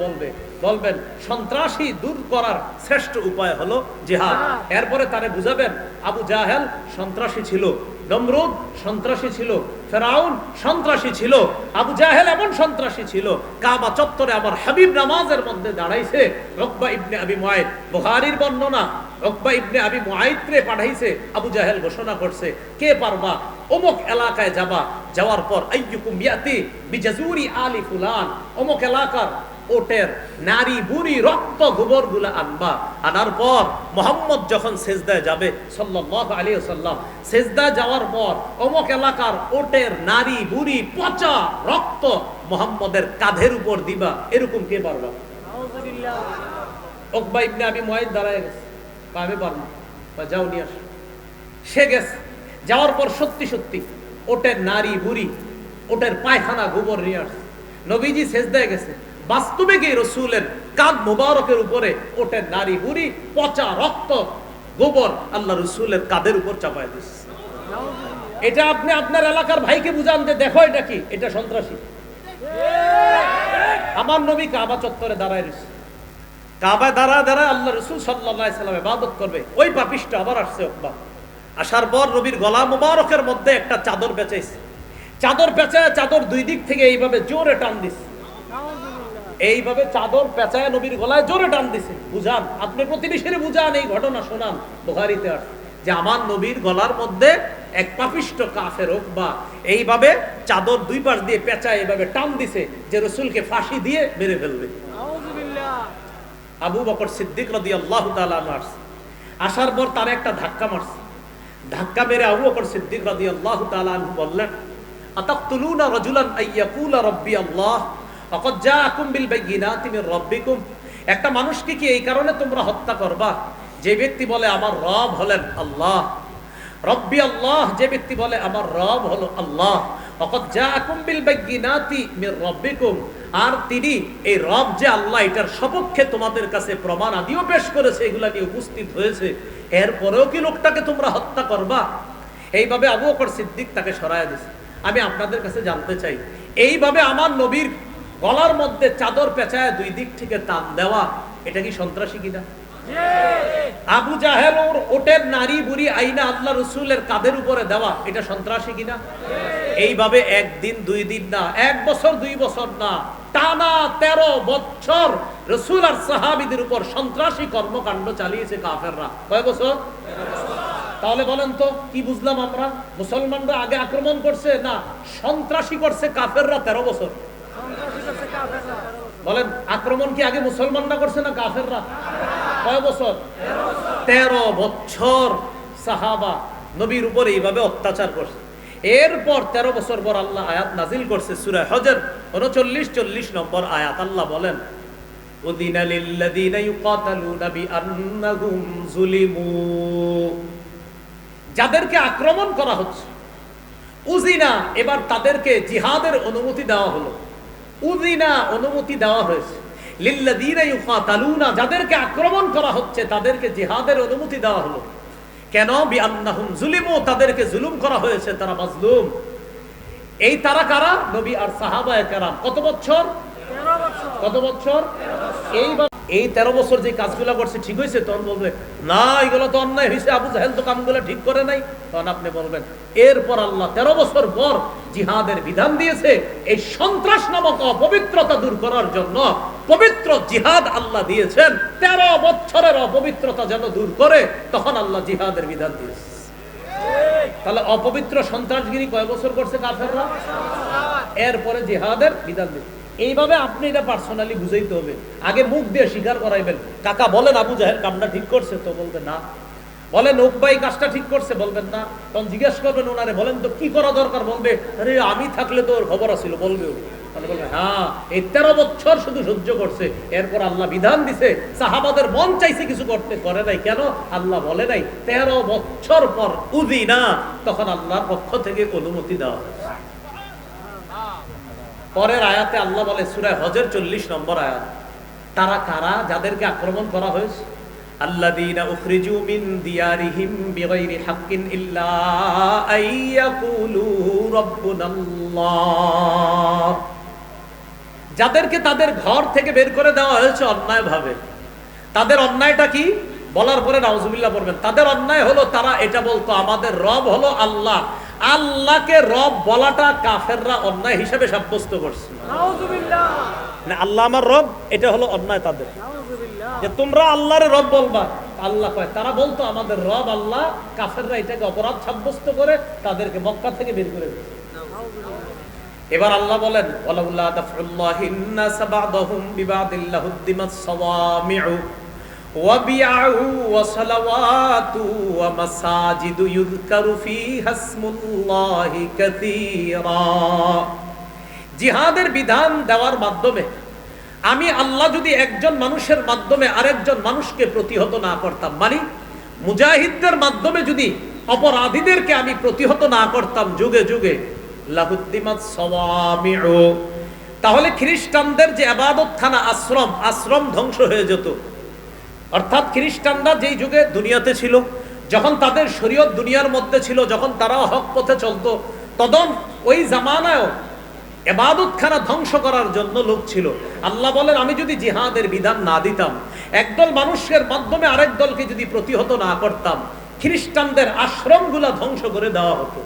বলবেন সন্ত্রাসী দূর করার শ্রেষ্ঠ উপায় হলো জিহাদ। এরপরে তারে বুঝাবেন আবু জাহেল সন্ত্রাসী ছিল, নমরুদ সন্ত্রাসী ছিল, ফেরাউন সন্ত্রাসী ছিল, আবু জাহেল এমন সন্ত্রাসী ছিল। কাবা চত্বরে আমার হাবিব নামাজের মধ্যে দাঁড়াইছে। উকবা ইবনে আবি মুআইদ, বুখারীর বর্ণনা, উকবা ইবনে আবি মুআইদ রে পাঠাইছে। আবু জাহেল ঘোষণা করছে, কে পারবা অমুক এলাকায় যাবা, যাওয়ার পর আইয়ুকুম ইয়াতি বিজাজুরি আলি ফুলান, অমুক এলাকার ওটের নারী বুড়ি রক্ত গোবর গুলা আনবা। আনার পর মোহাম্মদ যখন সেজদায় যাবে সাল্লাল্লাহু আলাইহি ওয়াসাল্লাম, সেজদায় যাওয়ার পর অমুক এলাকার ওটের নারী বুড়ি পচা রক্ত মোহাম্মদের কাঁধের উপর দিবা। এরকম কে পারবা? উকবা ইবনে আবি মুআইদ দাঁড়ায় গেছে, আমি পারবো, যাও নিয়ে আস। সে গেছে, যাওয়ার পর সত্যি সত্যি ওটের নারী বুড়ি ওটের পায়খানা গোবর নিয়ে আসছে। নবীজি সেজদায় গেছে, বাস্তবে গিয়ে রসুলের কাঁধ মুবারকের উপরে ওটের নারী বুড়ি পচা রক্ত গোবর আল্লাহ রসুলের কাঁধের উপর চাপায় দিচ্ছে। এটা আপনি আপনার এলাকার ভাইকে বুঝান যে দেখো এটা কি, এটা সন্ত্রাসী। আমার নবী কাবা চত্বরে দাঁড়ায় রয়েছে, কাবায় দাঁড়ায় আল্লাহ রসুল সাল্লাল্লাহু আলাইহি সাল্লাম ইবাদত করবে। ওই পাপিষ্ঠ আবার আসছে উকবা। আসার পর নবীর গলা মুবারকের মধ্যে একটা চাদর পেঁচাইছে। চাদর পেঁচায় চাদর দুই দিক থেকে এইভাবে জোরে টান দিচ্ছে, এইভাবে চাদর পেঁচায় নবীর গলায় জোরে টান দিছে। বুঝান, আপনি প্রতিবেশীরে বুঝান, এই ঘটনা শোনান। বুখারীতে আছে যে আমার নবীর গলার মধ্যে এক পাপিষ্ঠ কাফের উকবা এইভাবে চাদর দুই পাশ দিয়ে পেঁচায় এইভাবে টান দিছে যে রসুলকে ফাঁসি দিয়ে মেরে ফেলবে। আবু বকর সিদ্দিক রাদিয়াল্লাহু তাআলা আনহু আসার পর তার একটা ধাক্কা মারছে। ধাক্কা মেরে আবু বকর সিদ্দিক রাদিয়াল্লাহু তাআলা আনহু বললেন, আতাকতুলুনা রাজুলান আইয়াকুলা রাব্বি আল্লাহ ওয়াকাদ জাআকুম বিল বাইয়িনাতি মির রাব্বিকুম। একটা মানুষকে কি এই কারণে তোমরা হত্যা করবা যে ব্যক্তি বলে আমার রব হলেন আল্লাহ, রব্বি আল্লাহ, যে ব্যক্তি বলে আমার রব হলো আল্লাহ, ওয়াকাদ জাআকুম বিল বাইয়িনাতি মির রাব্বিকুম, আর তিনি এই রব যে আল্লাহ এটার সপক্ষে তোমাদের কাছে প্রমাণ আদিও পেশ করেছে, এগুলা নিয়ে উপস্থিত হয়েছে, এরপরেও কি লোকটাকে তোমরা হত্যা করবা? এইভাবে আবু বকর সিদ্দিক তাকে সরায়া দিয়েছে। আমি আপনাদের কাছে জানতে চাই, এইভাবে আমার নবীর গলার মধ্যে চাদর পেঁচায় দুই দিক থেকে টান দেওয়া, এটা কি সন্ত্রাসী কিনা? আবু জাহেল ওর ওটের নারী বুড়ি আইনা আল্লাহ রসুলের কাঁধের উপরে দেওয়া, এটা সন্ত্রাসী কিনা? এইভাবে একদিন দুই দিন না, এক বছর দুই বছর না, টানা 13 বছর রসুল আর সাহাবীদের উপর সন্ত্রাসী কর্মকাণ্ড চালিয়েছে কাফেররা। কয় বছর? তাহলে বলেন তো কি বুঝলাম আমরা? মুসলমানরা আগে আক্রমণ করছে না সন্ত্রাসী করছে কাফেররা 13 বছর? বলেন, আক্রমণ কি আগে মুসলমানরা করছে না কাফেররা? কয় বছর? 13 বছর সাহাবা নবীর উপর এইভাবে অত্যাচার করছে। এরপর 13 বছর পর আল্লাহ আয়াত নাজিল করছে সূরা হজর 39-40 নম্বর আয়াত। আল্লাহ বলেন, উযিনা লিল্লাযীনা ইউকাতালুনা বিআন্নাহুম যুলিমু, যাদেরকে আক্রমণ করা হচ্ছে, উযিনা, এবার তাদেরকে জিহাদের অনুমতি দেওয়া হলো। উযিনা, অনুমতি দেওয়া হয়েছে। লিল্লাযীনা ইউকাতালুনা, যাদেরকে আক্রমণ করা হচ্ছে তাদেরকে জিহাদের অনুমতি দেওয়া হলো। কেন? বিআন্নাহুম যুলিমু, তাদেরকে জুলুম করা হয়েছে, তারা মাজলুম। এই তারা কারা? নবী আর সাহাবায়ে কেরাম। কত বছর? 13 বছর। কত বছর? এই 13 বছর যে কাজগুলো করছে ঠিক হয়েছে? তখন বলবে না, এগুলো তো অন্যায় হয়েছে, আবু জাহেল তো কামগুলো ঠিক করে নাই। তখন আপনি বলবেন এরপর আল্লাহ 13 বছর পর জিহাদের বিধান দিয়েছে। এই সন্ত্রাস নামক অপবিত্রতা দূর করার জন্য পবিত্র জিহাদ আল্লাহ দিয়েছেন। 13 বছরের অপবিত্রতা যেন দূর করে, তখন আল্লাহ জিহাদের বিধান দিয়েছে। তাহলে অপবিত্র সন্ত্রাসগিরি কয় বছর করছে কাফেররা? এরপরে জিহাদের বিধান দিয়েছে। এইভাবে আপনি এটা পার্সোনালি বুঝাইতে হবে। আগে মুখ দিয়ে স্বীকার করাইবেন, কাকা বলেন আবু জাহেল কামটা ঠিক করছে, তো বলবেন না। বলেন উকবা এই কাজটা ঠিক করছে, বলবেন না। তখন জিজ্ঞেস করবেন ওনারে, বলেন তো কি করা দরকার? বলবে আরে আমি থাকলে তো ওর খবর আছিল, বলবে। তাহলে বলবে হ্যাঁ, এই 13 বছর শুধু সহ্য করছে, এরপর আল্লাহ বিধান দিছে। সাহাবাদের মন চাইছে কিছু করতে, করে নাই। কেন? আল্লাহ বলে নাই। 13 বছর পর উযিনা, তখন আল্লাহর পক্ষ থেকে অনুমতি দেওয়া হয়। পরের আয়াতে আল্লাহ বলে সূরা হজর 40 নম্বর আয়াত, তারা কারা যাদেরকে আক্রমণ করা হয়েছে? আল্লাযীনা উখরিজু মিন দিয়ারিহিম বিগাইরি হাক্কিন ইল্লা আইয়াকুলু রাব্বুনাল্লাহ, যাদেরকে তাদের ঘর থেকে বের করে দেওয়া হয়েছে অন্যায়ভাবে। তাদের অন্যায়টা কি? বলার পরে নাউজুবিল্লাহ পড়বেন। তাদের অন্যায় হলো তারা এটা বলতো আমাদের রব হলো আল্লাহ। আল্লাহকে রব বলাটা কাফেররা অন্যায় হিসেবে সাব্যস্ত করছে। নাউজুবিল্লাহ, না আল্লাহ আমার রব, এটা হলো অন্যায় তাদের। যে তোমরা আল্লাহর রব বলবা, আল্লাহ কয় তারা বলতো আমাদের রব আল্লাহ। কাফেররা এটাকে অপরাধ সাব্যস্ত করে তাদেরকে মক্কা থেকে বের করে দিয়েছে। এবার আল্লাহ বলেন ওয়ালাউলা দাফউল্লাহিন নাস বা'দাহুম বিবা'দিল্লাহ হুদ্দিমাস সাওয়ামি'ু ওয়া বি'উ ওয়া সালাওয়াতু ওয়া মাসাজিদু ইউযকারু ফীহা ইসমুল্লাহি কাসীরা। জিহাদের বিধান দেওয়ার মাধ্যমে আমি আল্লাহ যদি একজন মানুষের মাধ্যমে আরেকজন মানুষকে প্রতিহত না করতাম, মানে মুজাহিদদের মাধ্যমে যদি অপরাধীদেরকে আমি প্রতিহত না করতাম যুগে যুগে, লাহুদ্দিমাত সাওয়ামি'ু, তাহলে খ্রিস্টানদের যে ইবাদতখানা আশ্রম, আশ্রম ধ্বংস হয়ে যেত। অর্থাৎ খ্রিস্টানরা যেই যুগে দুনিয়াতে ছিল, যখন তাদের শরীয়ত দুনিয়ার মধ্যে ছিল, যখন তারা হক পথে চলতো, তখন ওই জামানায় ইবাদতখানা ধ্বংস করার জন্য লোক ছিল। আল্লাহ বলেন আমি যদি জিহাদের বিধান না দিতাম, একদল মানুষের মাধ্যমে আরেক দলকে যদি প্রতিহত না করতাম, খ্রিস্টানদের আশ্রমগুলা ধ্বংস করে দেওয়া হতো।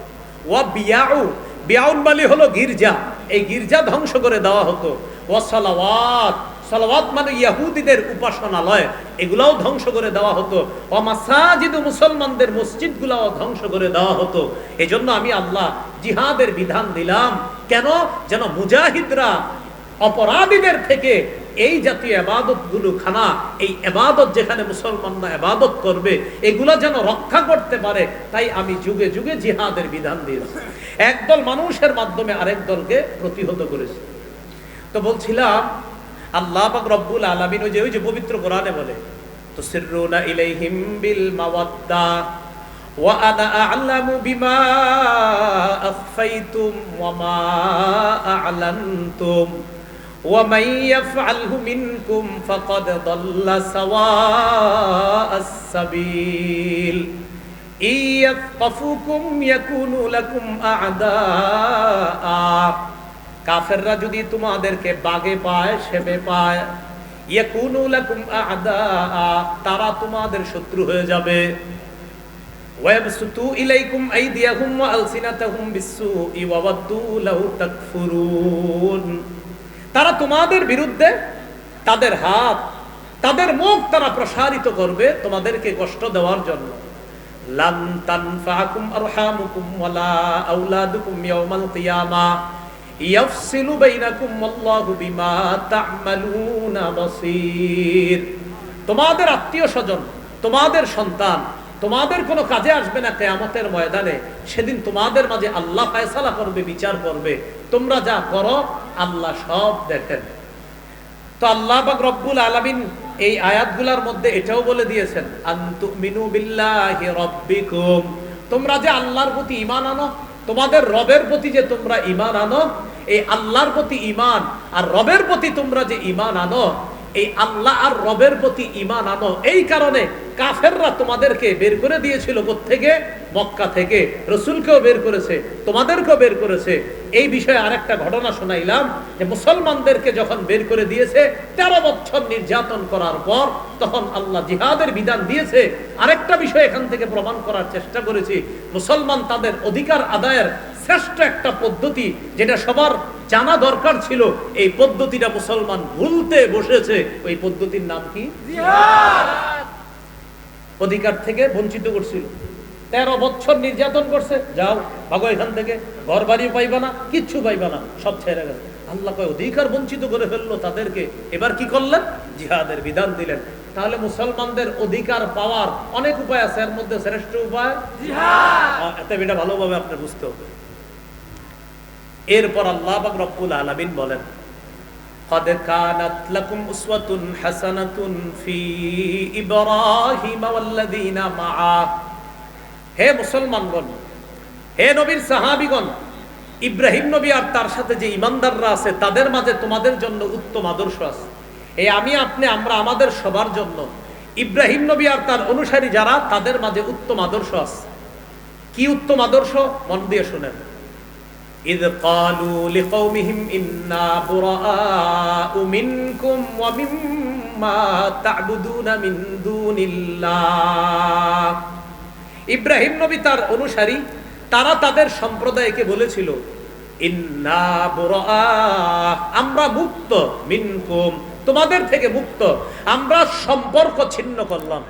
ওয়া বিয়াউ, বিয়াউন বালি হলো গির্জা, এই গির্জা ধ্বংস করে দেওয়া হতো। ওয়া সালাওয়াত, সালাওয়াত মানে ইহুদিদের উপাসনালয়, এগুলাও ধ্বংস করে দেওয়া হতো। ওয়া মাসাজিদু, মুসলমানদের মসজিদগুলাও ধ্বংস করে দেওয়া হতো। এজন্য আমি আল্লাহ জিহাদের বিধান দিলাম। কেন? যেন মুজাহিদরা অপরাধীদের থেকে এই জাতীয় ইবাদতগুলো খানা, এই ইবাদত যেখানে মুসলমানরা ইবাদত করবে, এগুলা যেন রক্ষা করতে পারে। তাই আমি যুগে যুগে জিহাদের বিধান দিলাম। একদল মানুষের মাধ্যমে আরেক দলকে প্রতিহত করেছে। তো বলছিলাম আল্লাহ পাক রব্বুল আলামিন ওই যে পবিত্র কোরআনে বলে তুসিরুনা ইলাইহিম বিল মাওয়াদ্দা ওয়া আনা আ'লামু বিমা আখফাইতুম ওয়া মা আ'লানতুম ওয়া মান ইয়াফআলহু মিনকুম ফাকাদ দাল্লা সাওয়াআস সাবিল ইয়াফকাফুকুম ইয়াকুনু লাকুম আ'দাআ। কাফেররা যদি তোমাদেরকে বাগে পায়, সেবে পায়, ইয়াকুনু লাকুম আ'দাআ, তারা তোমাদের শত্রু হয়ে যাবে। ওয়াবসুতু ইলাইকুম আইদিয়াহুম ওয়া আলসিনাতাহুম বিসসুই ওয়া ওয়াদ্দু লাউ তাকফুরুন, তারা তোমাদের বিরুদ্ধে তাদের হাত, তাদের মুখ তারা প্রসারিত করবে তোমাদেরকে কষ্ট দেওয়ার জন্য। লান তানফাকুম আরহামুকুম ওয়ালা আওলাদুকুম ইয়াউমাল কিয়ামা ইয়াফসিলু বাইনাকুম আল্লাহু বিমা তা'মালুনা বাসীর। তোমাদের আত্মীয়-স্বজন, তোমাদের সন্তান তোমাদের কোনো কাজে আসবে না কিয়ামতের ময়দানে। সেদিন তোমাদের মাঝে আল্লাহ ফয়সালা করবে, বিচার করবে। তোমরা যা করো আল্লাহ সব দেখেন। তো আল্লাহ পাক রব্বুল আলামিন এই আয়াতগুলোর মধ্যে এটাও বলে দিয়েছেন আনতুমিনু বিল্লাহি রাব্বিকুম, তোমরা যে আল্লাহর প্রতি ঈমান আনো, তোমাদের রবের প্রতি যে তোমরা ঈমান আনো, এই আল্লাহর প্রতি ঈমান আর রবের প্রতি তোমরা যে ঈমান আনো, এই আল্লাহ আর রবের প্রতি ঈমান আনো। এই কারণে কাফেররা তোমাদেরকে বের করে দিয়েছিল কোত্থেকে? মক্কা থেকে। রাসূলকেও বের করেছে, তোমাদেরকেও বের করেছে। এই বিষয়ে আরেকটা ঘটনা শোনাইলাম যে মুসলমানদেরকে যখন বের করে দিয়েছে 13 বছর নির্যাতন করার পর, তখন আল্লাহ জিহাদের বিধান দিয়েছে। আরেকটা বিষয় এখান থেকে প্রমাণ করার চেষ্টা করেছি, মুসলমান তাদের অধিকার আদায়ের শ্রেষ্ঠ একটা পদ্ধতি যেটা সবার জানা দরকার ছিল, এই পদ্ধতিটা মুসলমান ভুলতে বসেছে। ওই পদ্ধতির নাম কি? জিহাদ। অধিকার থেকে বঞ্চিত করছিল, 13 বছর নির্যাতন করছে। যাও ভাগো এখান থেকে, ঘর বাড়ি পাইবা না, কিচ্ছু পাইবা না, সব ছেড়ে গেল। আল্লাহ কয় অধিকার বঞ্চিত করে ফেললো তাদেরকে। এবার কি করলেন? জিহাদের বিধান দিলেন। তাহলে মুসলমানদের অধিকার পাওয়ার অনেক উপায় আছে, এর মধ্যে শ্রেষ্ঠ উপায় জিহাদ। এটা ভালোভাবে আপনি বুঝতে হবে। এরপর আল্লাহ পাক রব্বুল আলামিন বলেন قد كانت لكم أسوة حسنة في إبراهيم والذين معه। হে মুসলমানগণ, হে নবীর সাহাবীগণ, ইব্রাহিম নবী আর তার সাথে যে ঈমানদাররা আছে তাদের মাঝে তোমাদের জন্য উত্তম আদর্শ আছে। এই আমি আপনি আমরা আমাদের সবার জন্য ইব্রাহিম নবী আর তার অনুসারী যারা, তাদের মাঝে উত্তম আদর্শ আছে। কি উত্তম আদর্শ? মন দিয়ে শুনেন। ইয ক্বালু লিকওমিহিম ইন্না বুরাআউ মিনকুম ওয়া মিম্মা তা'বুদুনা মিন দুনিল্লাহ। ইব্রাহিম নবী তার অনুসারী তারা তাদের সম্প্রদায়কে বলেছিল, ইন্না বুরাআ, আমরা মুক্ত, মিনকুম, তোমাদের থেকে মুক্ত, আমরা সম্পর্ক ছিন্ন করলাম,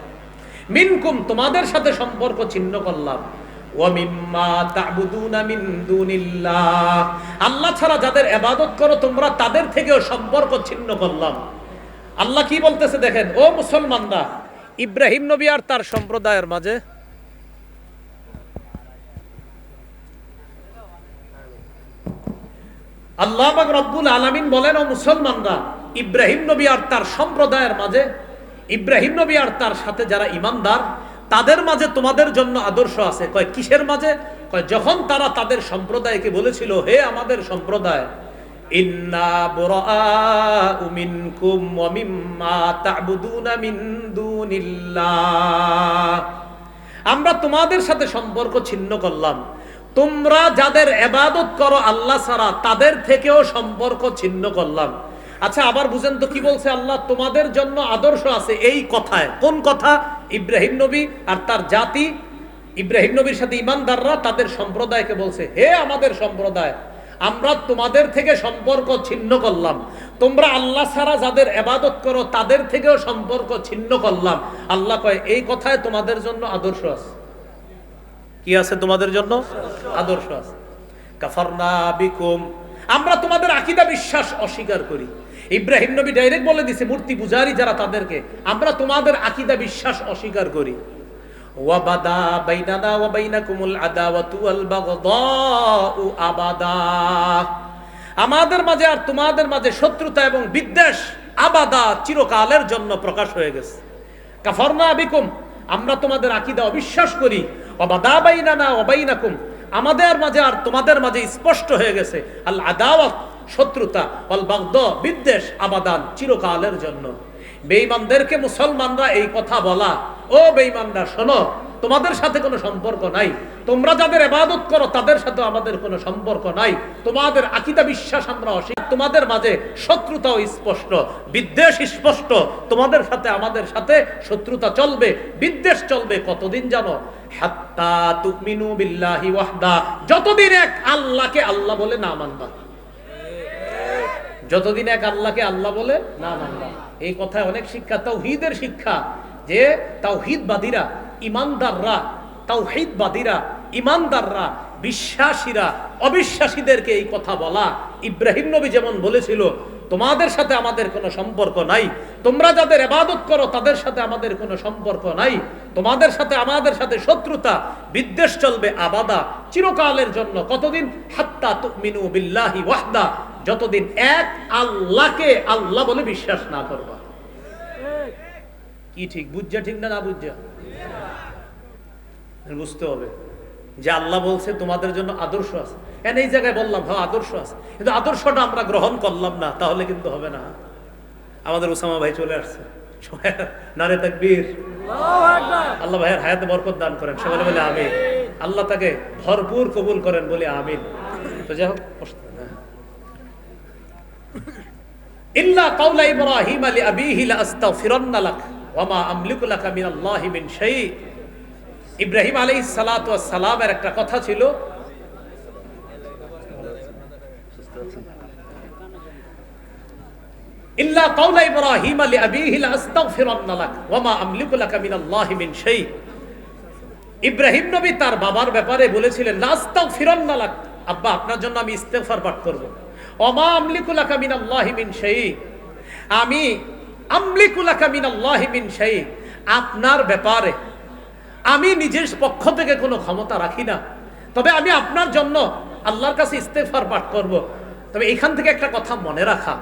মিনকুম, তোমাদের সাথে সম্পর্ক ছিন্ন করলাম, ওয়া মিম্মা তা'বুদুনা মিন দুনিল্লাহ, আল্লাহ ছাড়া যাদের ইবাদত করো তোমরা তাদের থেকেও সম্পর্ক ছিন্ন করলাম। আল্লাহ কি বলতেছে দেখেন, ও মুসলমানরা, ইব্রাহিম নবী আর তার সম্প্রদায়ের মাঝে আল্লাহ পাক রব্বুল আলামিন বলেন, ও মুসলমানরা, ইব্রাহিম নবী আর তার সম্প্রদায়ের মাঝে, ইব্রাহিম নবী আর তার সাথে যারা ঈমানদার তাদের মাঝে তোমাদের জন্য আদর্শ আছে। কয় কিসের মাঝে? কয় যখন তারা তাদের সম্প্রদায়কে বলেছিল, হে আমাদের সম্প্রদায়, ইন্না বুরাআউ মিনকুম ওয়া মিম্মা তা'বুদুনা মিন দুনিল্লাহ, আমরা তোমাদের সাথে সম্পর্ক ছিন্ন করলাম, তোমরা যাদের ইবাদত করো আল্লাহ ছাড়া তাদের থেকেও সম্পর্ক ছিন্ন করলাম। আচ্ছা, আবার বুঝেন তো কি বলছে আল্লাহ, তোমাদের জন্য আদর্শ আছে এই কথায়। কোন কথা? ইব্রাহিম নবী আর তার জাতি, ইব্রাহিম নবীর সাথে ঈমানদাররা তাদের সম্প্রদায়কে বলছে, হে আমাদের সম্প্রদায়, আমরা তোমাদের থেকে সম্পর্ক ছিন্ন করলাম, তোমরা আল্লাহ ছাড়া যাদের ইবাদত করো তাদের থেকেও সম্পর্ক ছিন্ন করলাম। আল্লাহ কয় এই কথায় তোমাদের জন্য আদর্শ আছে। কি আছে তোমাদের জন্য? আদর্শ আছে। কাফারনা বিকুম, আমরা তোমাদের আকীদা বিশ্বাস অস্বীকার করি। ইব্রাহিম নবী ডাইরেক্ট বলে দিছে মূর্তি পূজারী যারা তাদেরকে, আমরা তোমাদের আকীদা বিশ্বাস অস্বীকার করি। ওয়া বাদা বাইনানা ওয়া বাইনাকুমুল আদাওয়াতু ওয়াল বাগদাউ আবাদা, আমাদের মাঝে আর তোমাদের মাঝে শত্রুতা এবং বিদ্বেষ আবাদা, চিরকালের জন্য প্রকাশ হয়ে গেছে। কাফারনা বিকুম, আমরা তোমাদের আকীদা অবিশ্বাস করি। ওয়া বাদা বাইনানা ওয়া বাইনাকুম, আমাদের মাঝে আর তোমাদের মাঝে স্পষ্ট হয়ে গেছে আল আদাওয়াত, শত্রুতা, ওয়াল বাগদা, বিদ্বেষ, আবাদান, চিরকালের জন্য। বেঈমানদেরকে মুসলমানরা এই কথা বলা, ও বেঈমানরা শোনো, তোমাদের সাথে কোনো সম্পর্ক নাই, তোমরা যাদের ইবাদত করো তাদের সাথে আমাদের কোনো সম্পর্ক নাই, তোমাদের আকীদা বিশ্বাস আমরা অস্বীকার, তোমাদের মাঝে শত্রুতাও স্পষ্ট, বিদ্বেষ স্পষ্ট, তোমাদের সাথে আমাদের সাথে শত্রুতা চলবে, বিদ্বেষ চলবে। কতদিন জানো? হাত্তা তুমিনু বিল্লাহি ওয়াহদা, যতদিন এক আল্লাহকে আল্লাহ বলে না মানবা, যতদিন এক আল্লাহকে আল্লাহ বলে না মানবা। এই কথায় অনেক শিক্ষা, তাওহীদের শিক্ষা, যে তাওহীদবাদীরা, ঈমানদাররা, তাওহীদবাদীরা, ঈমানদাররা, বিশ্বাসীরা অবিশ্বাসীদেরকে এই কথা বলা। ইব্রাহিম নবী যেমন বলেছিল, তোমাদের সাথে আমাদের কোনো সম্পর্ক নাই, তোমরা যাদের ইবাদত করো তাদের সাথে আমাদের কোনো সম্পর্ক নাই, তোমাদের সাথে আমাদের সাথে শত্রুতা, বিদ্বেষ চলবে আবাদা, চিরকালের জন্য। কতদিন? হাত্তা তুমিনু বিল্লাহি ওয়াহদা, যতদিন এক আল্লাহকে আল্লাহ বলে বিশ্বাস না করবা। কি ঠিক বুঝছা? ঠিক না? না বুঝছা? বুঝতে হবে যে আল্লাহ বলছে তোমাদের জন্য আদর্শ আছে। এই জায়গায় বললাম হ্যাঁ আদর্শ আছে, কিন্তু আদর্শটা আমরা গ্রহণ করলাম না, তাহলে কিন্তু হবে না। আমাদের ওসামা ভাই চলে আসছে, নারে তাকবীর, আল্লাহ ভাইয়ের হায়াতে বরকত দান করেন, সবাই বলে আমিন। আল্লাহ তাকে ভরপুর কবুল করেন, বলি আমিন। তো যাই হোক, ইল্লা কাওলা ইব্রাহিম লিআবিহি লাআস্তাগফিরান্না লাক ওয়া মা আমলিকু লাকা মিনাল্লাহি মিন শাই। ইব্রাহিম আলাইহিস সালাতু ওয়াস সালামের একটা কথা ছিল, ইল্লা কাওলা ইব্রাহিম লিআবিহি লাআস্তাগফিরান্না লাক ওয়া মা আমলিকু লাকা মিনাল্লাহি মিন শাই। ইব্রাহিম নবী তার বাবার ব্যাপারে বলেছিলেন, লাআস্তাগফিরান্না লাক, আব্বা আপনার জন্য আমি ইস্তেগফার পাঠ করব। ওয়া মা আমলিকু লাকা মিনাল্লাহি মিন শাই, আমি আমলিকু লাকা মিনাল্লাহি মিন শাই, আপনার ব্যাপারে আমি নিজের পক্ষ থেকে কোনো ক্ষমতা রাখি না, তবে আমি আপনার জন্য আল্লাহর কাছে ইস্তেগফার পাঠ করব। তবে এখান থেকে একটা কথা মনে রাখা,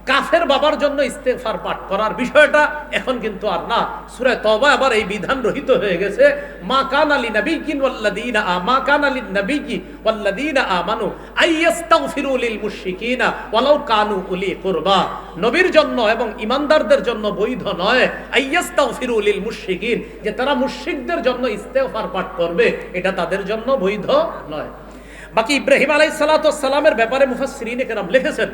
কাফের বাবার জন্য ইস্তেগফার পাঠ করার বিষয়টা এখন কিন্তু আর না। সূরা তওবা আবার এই বিধান রহিত হয়ে গেছে, মা কানা লিনাবিয়্যিন ওয়াল্লাযীনা মা কানা লিন-নাবিয়্যি ওয়াল্লাযীনা আমানু আইয়াস্তাগফিরু লিল মুশরিকিনা ওয়ালাউ কানু উলি কুরবা। নবীর জন্য এবং ঈমানদারদের জন্য বৈধ নয় আইয়াস্তাগফিরু লিল মুশরিকিন, যে তারা মুশরিকদের জন্য ইস্তেগফার পাঠ করবে, এটা তাদের জন্য বৈধ নয়। বাকি ইব্রাহিম আলাইহিস সালামের ব্যাপারে মুফাসসিরিনে কেরাম লিখেছেন,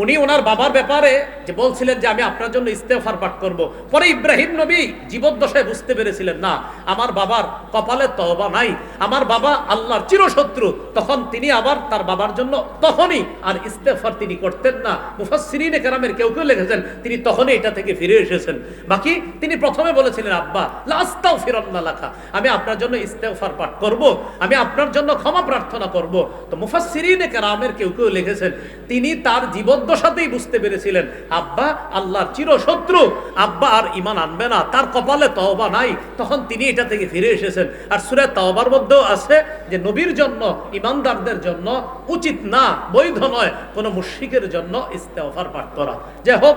উনি ওনার বাবার ব্যাপারে যে বলছিলেন যে আমি আপনার জন্য ইস্তেগফার পাঠ করব, পরে ইব্রাহিম নবী জীবদ্দশায় বুঝতে পেরেছিলেন না আমার বাবার কপালে তওবা নাই, আমার বাবা আল্লাহর চিরশত্রু, তখন তিনি আবার তার বাবার জন্য তখনই আর ইস্তেগফার তিনি করতেন না। মুফাসসিরিনে কেরামের কেউ কেউ লিখেছেন তিনি তখনই এটা থেকে ফিরে এসেছেন। বাকি তিনি প্রথমে বলেছিলেন আব্বা লা আস্তাগফিরুল্লাহ লাকা, আমি আপনার জন্য ইস্তেগফার পাঠ করব, আমি আপনার জন্য ক্ষমা প্রার্থনা করব। তো মুফাসসিরিনে কেরামের কেউ কেউ লিখেছেন তিনি তার জীবদ্দশাতেই বুঝতে পেরেছিলেন আব্বা আল্লাহর চিরশত্রু, আব্বা আর ঈমান আনবে না, তার কপালে তওবা নাই, তখন তিনি এটা থেকে ফিরে এসেছেন। আর সূরা তাওবার মধ্যেও আছে যে নবীর জন্য, ঈমানদারদের জন্য উচিত না, বৈধ নয় কোনো মুশরিকের জন্য ইস্তেগফার পাঠ করা। যাই হোক,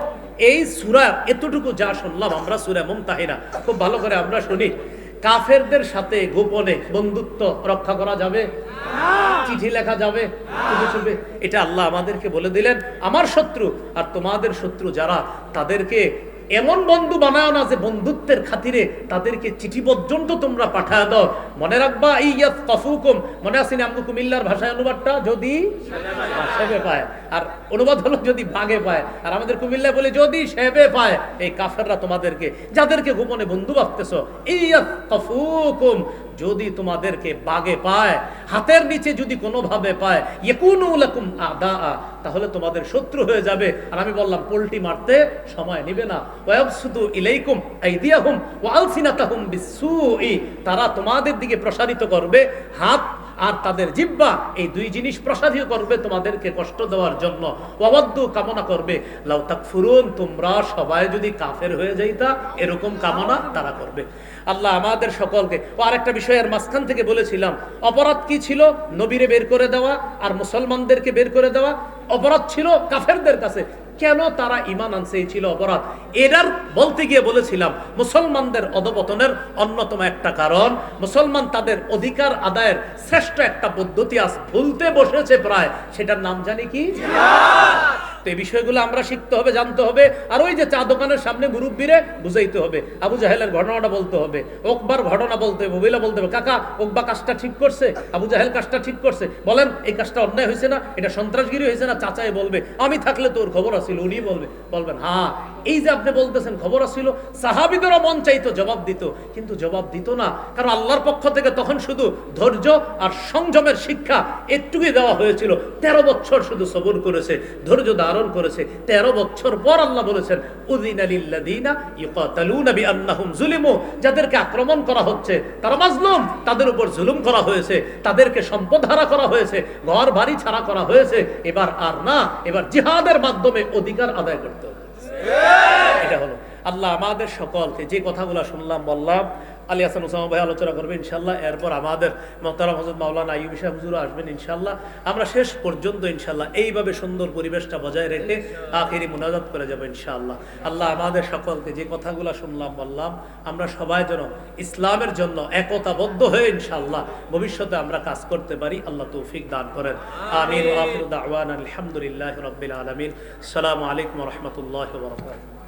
এই সূরা এতটুকু যা শুনলাম আমরা সূরা মুমতাহিনা, খুব ভালো করে আমরা শুনি। কাফেরদের সাথে গোপনে বন্ধুত্ব রক্ষা করা যাবে? চিঠি লেখা যাবে? এটা আল্লাহ আমাদেরকে বলে দিলেন আমার শত্রু আর তোমাদের শত্রু যারা, তাদেরকে এমন বন্ধু বানায় না যে বন্ধুত্বের খাতিরে তাদেরকে চিঠি পর্যন্ত তোমরা পাঠায় দাও। মনে রাখবা ইয়াত কফুকুম, মনে আসেনি আমগো কুমিল্লার ভাষায় অনুবাদটা, যদি সেবে পায়, আর অনুবাদ হলো যদি বাগে পায়, আর আমাদের কুমিল্লায় বলে যদি সেবে পায়। এই কাফেররা তোমাদেরকে, যাদেরকে গোপনে বন্ধু ভাবতেছো, ইয়াত কফুকুম, যদি তোমাদেরকে বাগে পায়, হাতের নিচে যদি কোনোভাবে পায়, ইয়াকুনু লাকুম আদা, তাহলে তোমাদের শত্রু হয়ে যাবে। আর আমি বললাম পোল্টি মারতে সময় নেবে না। ওয়াবসুতু ইলাইকুম আইদিয়াহুম ওয়া আলসিনাতাহুম বিসসুই, তারা তোমাদের দিকে প্রসারিত করবে হাত আর তাদের জিহ্বা, এই দুই জিনিস প্রসারিত করবে তোমাদেরকে কষ্ট দেওয়ার জন্য। ওয়াওয়াদ্দু, কামনা করবে, লাউ তাকফুরুন, তোমরা সবাই যদি কাফের হয়ে যাইতা, এরকম কামনা তারা করবে। আল্লাহ আমাদের সকলকে, ও আরেকটা বিষয়ের মাঝখান থেকে বলেছিলাম, অপরাধ কি ছিল? নবীরে বের করে দেওয়া আর মুসলমানদেরকে বের করে দেওয়া অপরাধ ছিল কাফেরদের কাছে। কেন তারা ঈমান আনছে এই ছিল অপরাধ। এরার বলতে গিয়ে বলেছিলাম মুসলমানদের অধপতনের অন্যতম একটা কারণ, মুসলমান তাদের অধিকার আদায়ের শ্রেষ্ঠ একটা পদ্ধতি আজ ভুলতে বসেছে প্রায়, সেটার নাম জানি কি? তো এই বিষয়গুলো আমরা শিখতে হবে, জানতে হবে। আর ওই যে চা দোকানের সামনে মুরব্বীরে বুঝাইতে হবে, আবু জাহেলের ঘটনাটা বলতে হবে, ওকবার ঘটনা বলতে হবে, বইলা বলতে হবে, কাকা ওকবা কাজটা ঠিক করছে, আবু জাহেল কাজটা ঠিক করছে, বলেন এই কাজটা অন্যায় হয়েছে না, এটা সন্ত্রাসগিরি হয়েছে না? চাচাই বলবে আমি থাকলে তোর খবর আছিল, উনি বলবেন হ্যাঁ, এই যে আপনি বলতেছেন খবর আছিল। সাহাবীদেরও মন চাইতো, জবাব দিত, কিন্তু জবাব দিত না, কারণ আল্লাহর পক্ষ থেকে তখন শুধু ধৈর্য আর সংযমের শিক্ষা একটুকুই দেওয়া হয়েছিল। 13 বছর শুধু সবর করেছে, ধৈর্য ধারণ করেছে। 13 বছর পর আল্লাহ বলেছেন উযিনা লিল্লাযিনা ইউকাতালুনা বিআন্নাহুম যুলিমু, যাদেরকে আক্রমণ করা হচ্ছে তারা মাজলুম, তাদের উপর জুলুম করা হয়েছে, তাদেরকে সম্পদ হারা করা হয়েছে, ঘর বাড়ি ছাড়া করা হয়েছে। এবার আর না, এবার জিহাদের মাধ্যমে অধিকার আদায় করতে হবে। এটা হলো আল্লাহ আমাদের সকলকে, যে কথাগুলো শুনলাম বললাম, আলী হাসান ওসামা ভাই আলোচনা করবে ইনশাল্লাহ, এরপর আমাদের মোহতারাম হযরত মাওলানা আইয়ুব শাহ হুজুর আসবেন ইনশাল্লাহ। আমরা শেষ পর্যন্ত ইনশাল্লাহ এইভাবে সুন্দর পরিবেশটা বজায় রেখে আখিরি মুনাজাত করে যাবো ইনশাআল্লাহ। আল্লাহ আমাদের সকলকে, যে কথাগুলো শুনলাম বললাম, আমরা সবাই যেন ইসলামের জন্য একতাবদ্ধ হয়ে ইনশাআল্লাহ ভবিষ্যতে আমরা কাজ করতে পারি, আল্লাহ তৌফিক দান করেন। আমিন। ওয়া আখিরু দাওয়ানা আলহামদুলিল্লাহি রাব্বিল আলামিন। আসসালামু আলাইকুম ওয়া রাহমাতুল্লাহি ওয়া বারাকাতুহু।